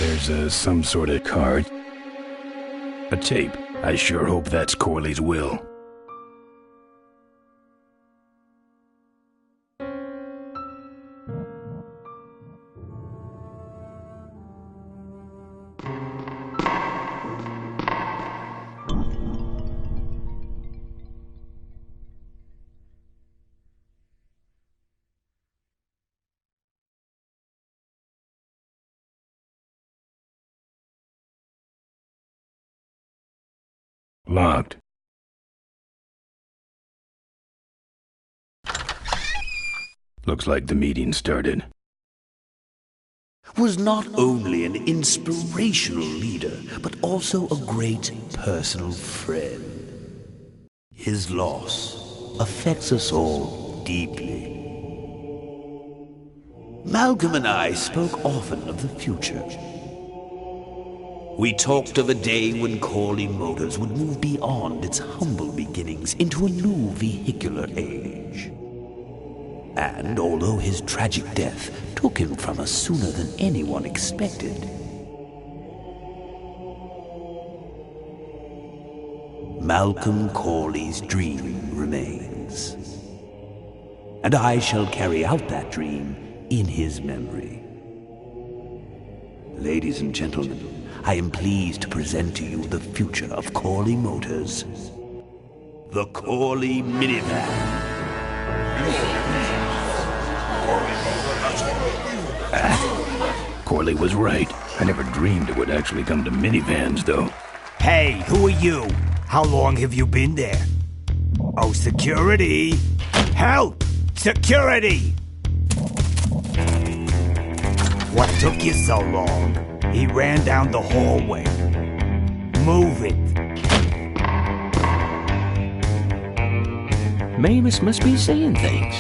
There's some sort of card. A tape. I sure hope that's Corley's will. Locked. Looks like the meeting started. Was not only an inspirational leader, but also a great personal friend. His loss affects us all deeply. Malcolm and I spoke often of the future. We talked of a day when Corley Motors would move beyond its humble beginnings into a new vehicular age. And although his tragic death took him from us sooner than anyone expected, Malcolm Corley's dream remains. And I shall carry out that dream in his memory. Ladies and gentlemen, I am pleased to present to you the future of Corley Motors. The Corley Minivan. Corley was right. I never dreamed it would actually come to minivans, though. Hey, who are you? How long have you been there? Oh, security! Help! Security! What took you so long? He ran down the hallway. Move it. Mavis must be seeing things.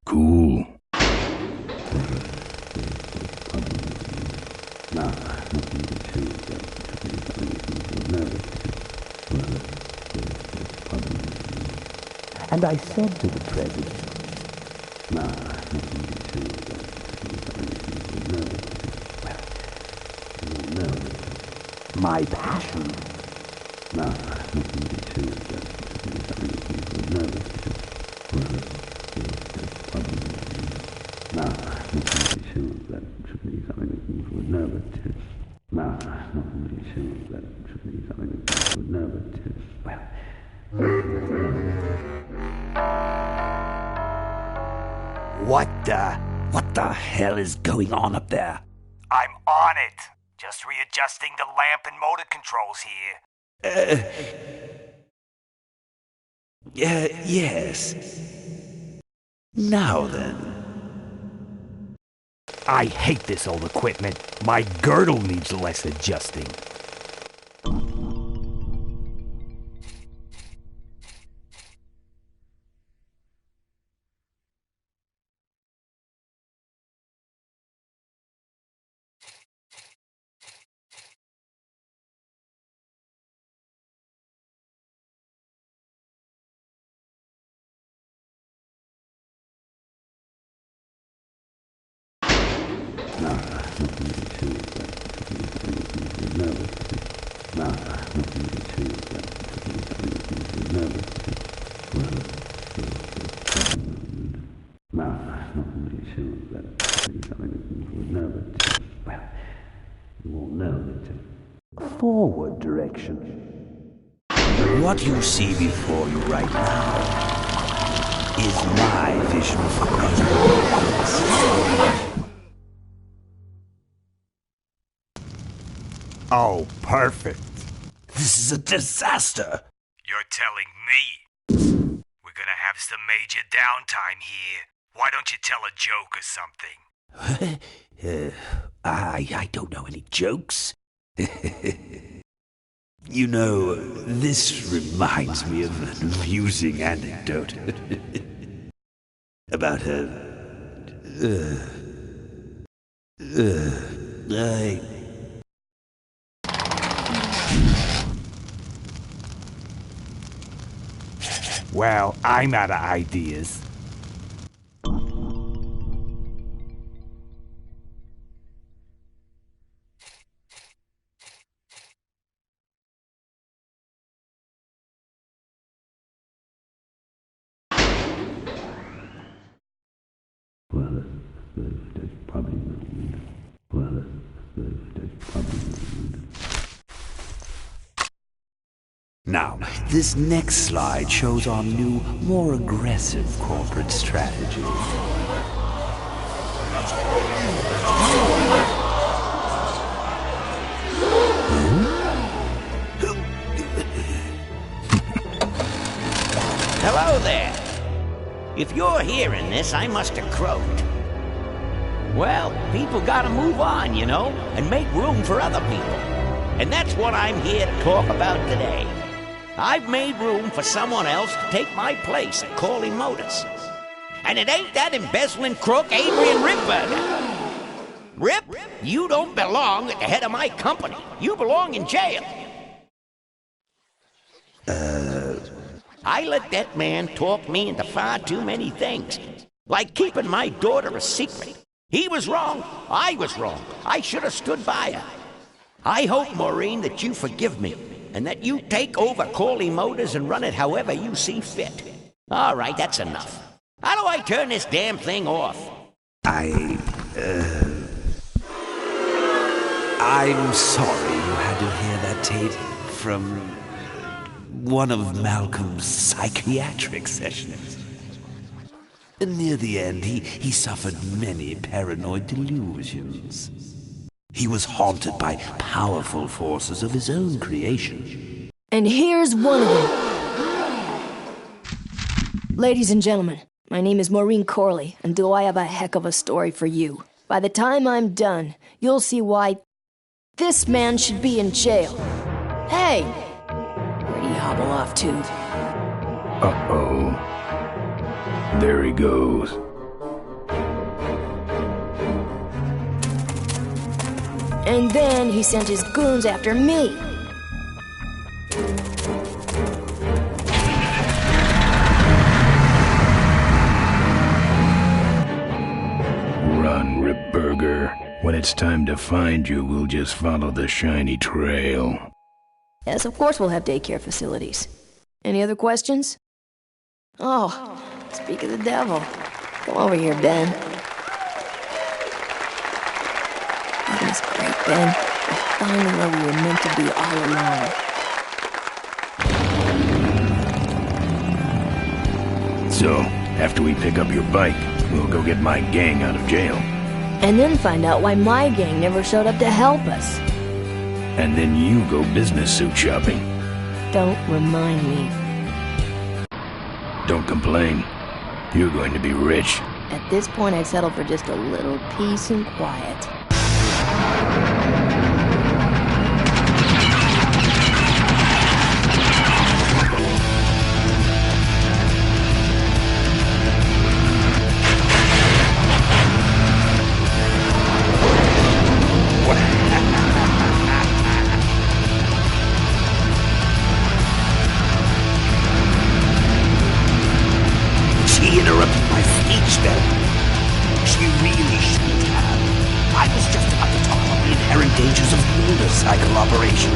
Cool. And I said to the president, my passion. What the hell is going on up there? I'm on it. Just readjusting the lamp and motor controls here. Yes. Now then. I hate this old equipment. My girdle needs less adjusting. Forward direction. What you see before you right now is my vision for progress. Oh, perfect. This is a disaster. You're telling me? We're gonna have some major downtime here. Why don't you tell a joke or something? I don't know any jokes. You know, this reminds me of an amusing anecdote about Well, I'm out of ideas. Now, this next slide shows our new, more aggressive corporate strategy. Hello there. If you're hearing this, I must have croaked. Well, people gotta move on, you know, and make room for other people. And that's what I'm here to talk about today. I've made room for someone else to take my place at Corley Motors. And it ain't that embezzling crook Adrian Ripburger. Rip, you don't belong at the head of my company. You belong in jail. I let that man talk me into far too many things. Like keeping my daughter a secret. He was wrong. I was wrong. I should have stood by her. I hope, Maureen, that you forgive me, and that you take over Corley Motors and run it however you see fit. All right, that's enough. How do I turn this damn thing off? I'm sorry you had to hear that, Tate, from one of Malcolm's psychiatric sessions. Near the end, he suffered many paranoid delusions. He was haunted by powerful forces of his own creation. And here's one of them. Ladies and gentlemen, my name is Maureen Corley, and do I have a heck of a story for you. By the time I'm done, you'll see why this man should be in jail. Hey! Where'd he hobble off to? Uh-oh. There he goes. And then he sent his goons after me. Run, Ripburger. When it's time to find you, we'll just follow the shiny trail. Yes, of course we'll have daycare facilities. Any other questions? Oh, speak of the devil. Come over here, Ben. That is great, Ben. We're finally where we were meant to be all along. So, after we pick up your bike, we'll go get my gang out of jail. And then find out why my gang never showed up to help us. And then you go business suit shopping. Don't remind me. Don't complain. You're going to be rich. At this point, I'd settle for just a little peace and quiet. She interrupted my speech then. She really shouldn't have. I was just about to talk about the inherent dangers of motorcycle operation.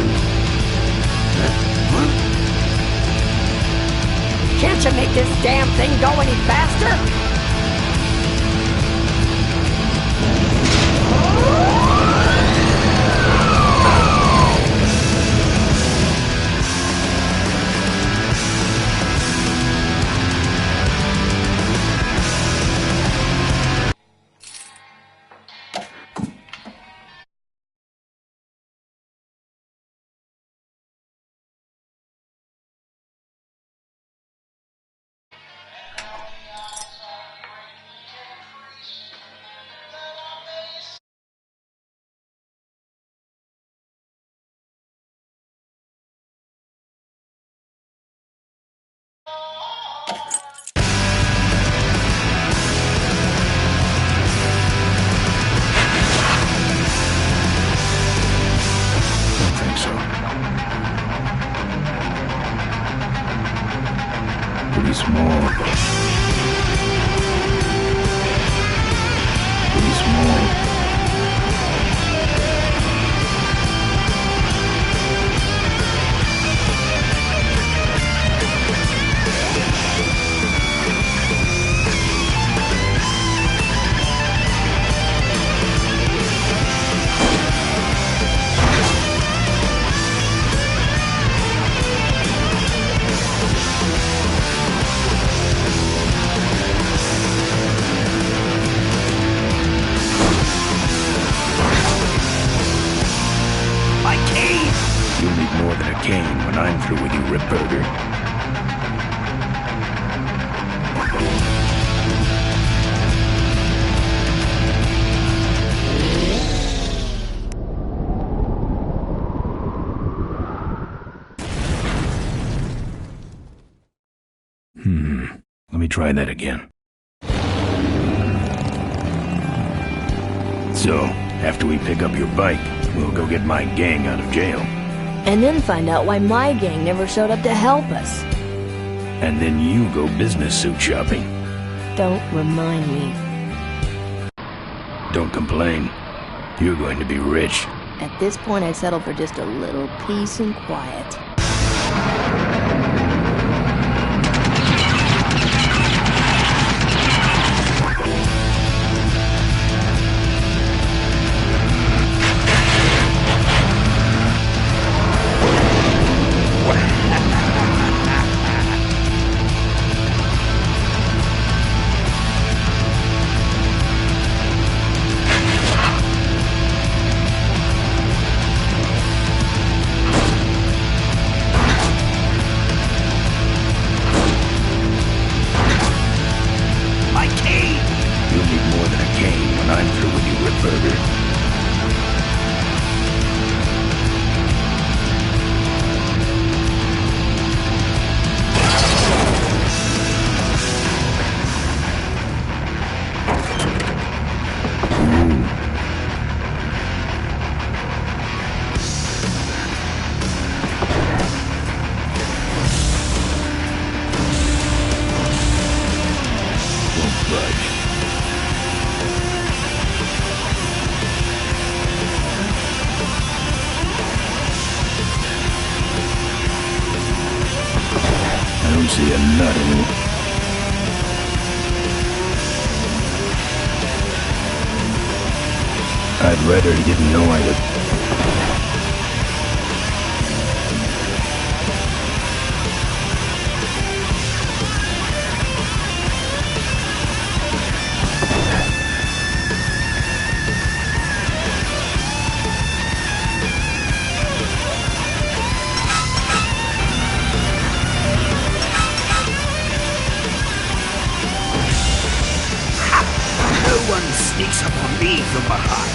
Can't you make this damn thing go any faster? Try that again. So, after we pick up your bike, we'll go get my gang out of jail. And then find out why my gang never showed up to help us. And then you go business suit shopping. Don't remind me. Don't complain. You're going to be rich. At this point, I'd settle for just a little peace and quiet. See a nut in it. I'd rather he didn't know I would. Sneaks up on me from behind.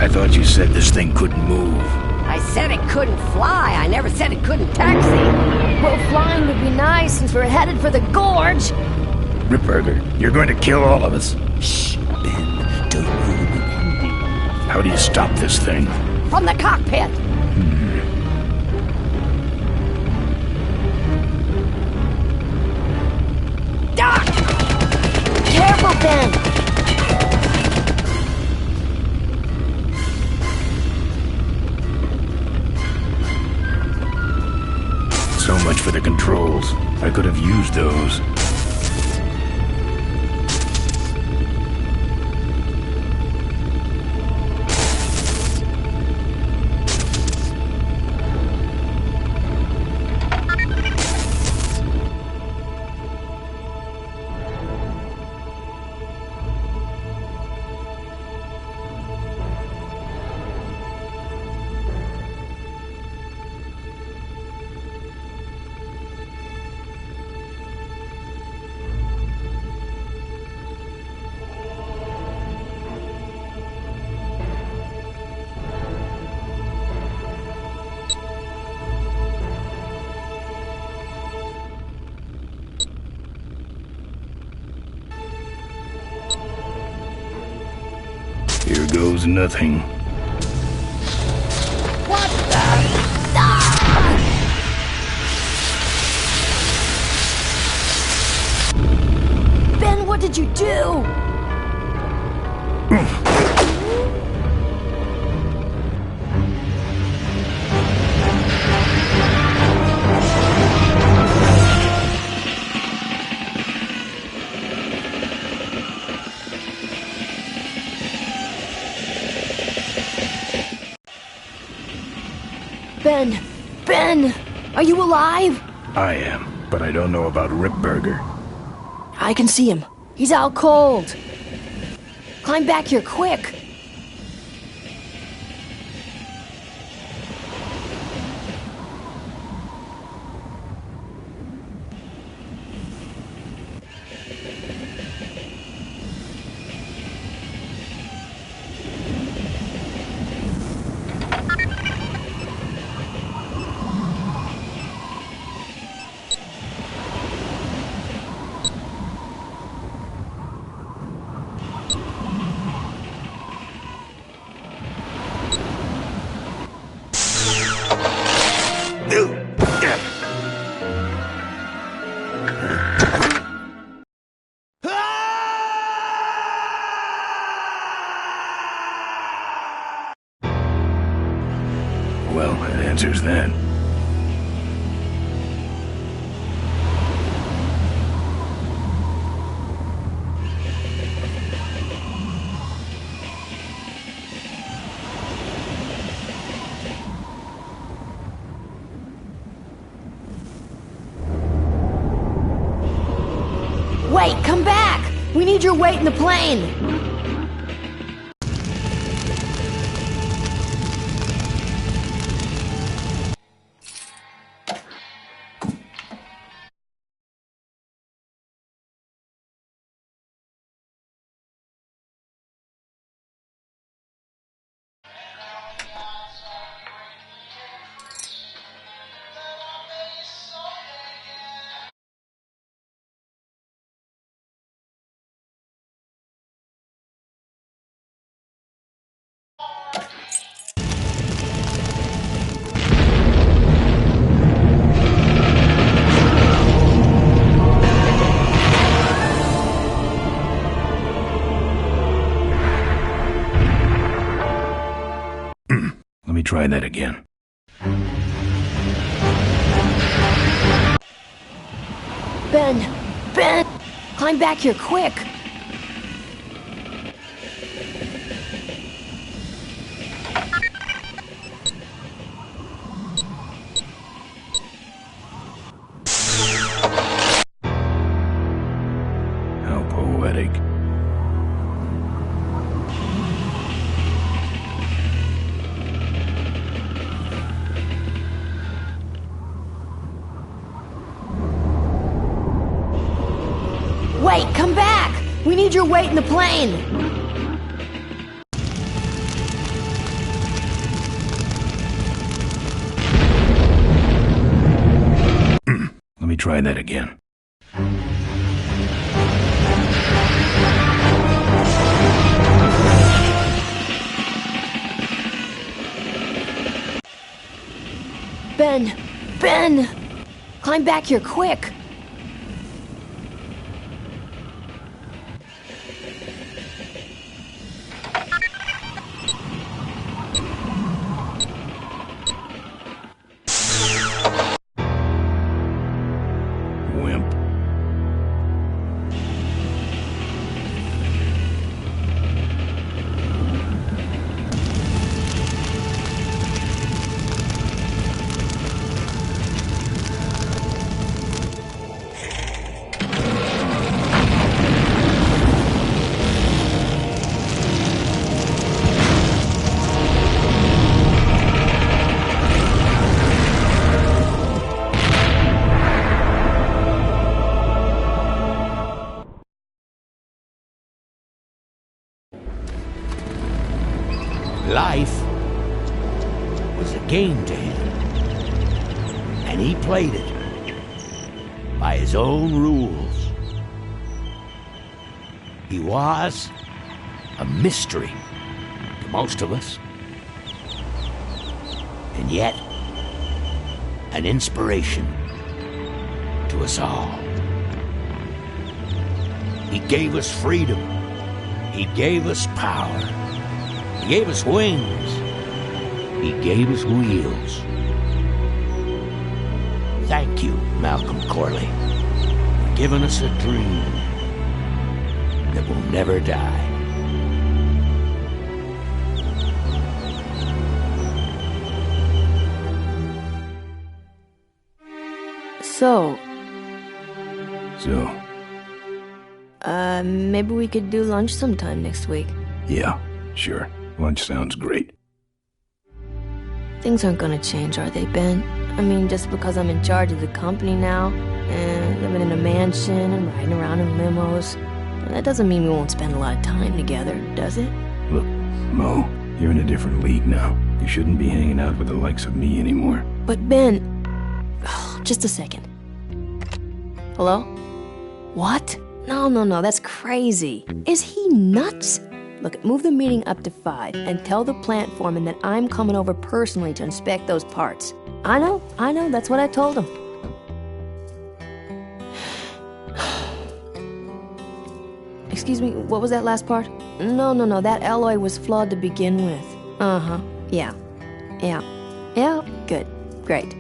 I thought you said this thing couldn't move. I said it couldn't fly. I never said it couldn't taxi. Well, flying would be nice since we're headed for the gorge. Ripburger, you're going to kill all of us. Shh, Ben, don't ruin the ending. How do you stop this thing? From the cockpit. Careful, Ben. So much for the controls. I could have used those. Here goes nothing. What the? Ben, what did you do? Ben, are you alive? I am, but I don't know about Ripburger. I can see him. He's out cold. Climb back here, quick. Well, that answers that. Wait, come back! We need your weight in the plane! Let me try that again. Ben! Climb back here, quick! How poetic. Wait, come back! We need your weight in the plane! Let me try that again. Ben! Climb back here, quick! Wimp. Life was a game to him, and he played it by his own rules. He was a mystery to most of us, and yet an inspiration to us all. He gave us freedom. He gave us power. He gave us wings. He gave us wheels. Thank you, Malcolm Corley, for giving us a dream that will never die. So, maybe we could do lunch sometime next week. Yeah, sure. Lunch sounds great. Things aren't gonna change, are they, Ben? I mean, just because I'm in charge of the company now, and living in a mansion and riding around in limos, that doesn't mean we won't spend a lot of time together, does it? Look, Mo, you're in a different league now. You shouldn't be hanging out with the likes of me anymore. But Ben... Oh, just a second. Hello? What? No, that's crazy. Is he nuts? Look, move the meeting up to 5 and tell the plant foreman that I'm coming over personally to inspect those parts. I know, that's what I told him. Excuse me, what was that last part? No, that alloy was flawed to begin with. Yeah, good, great.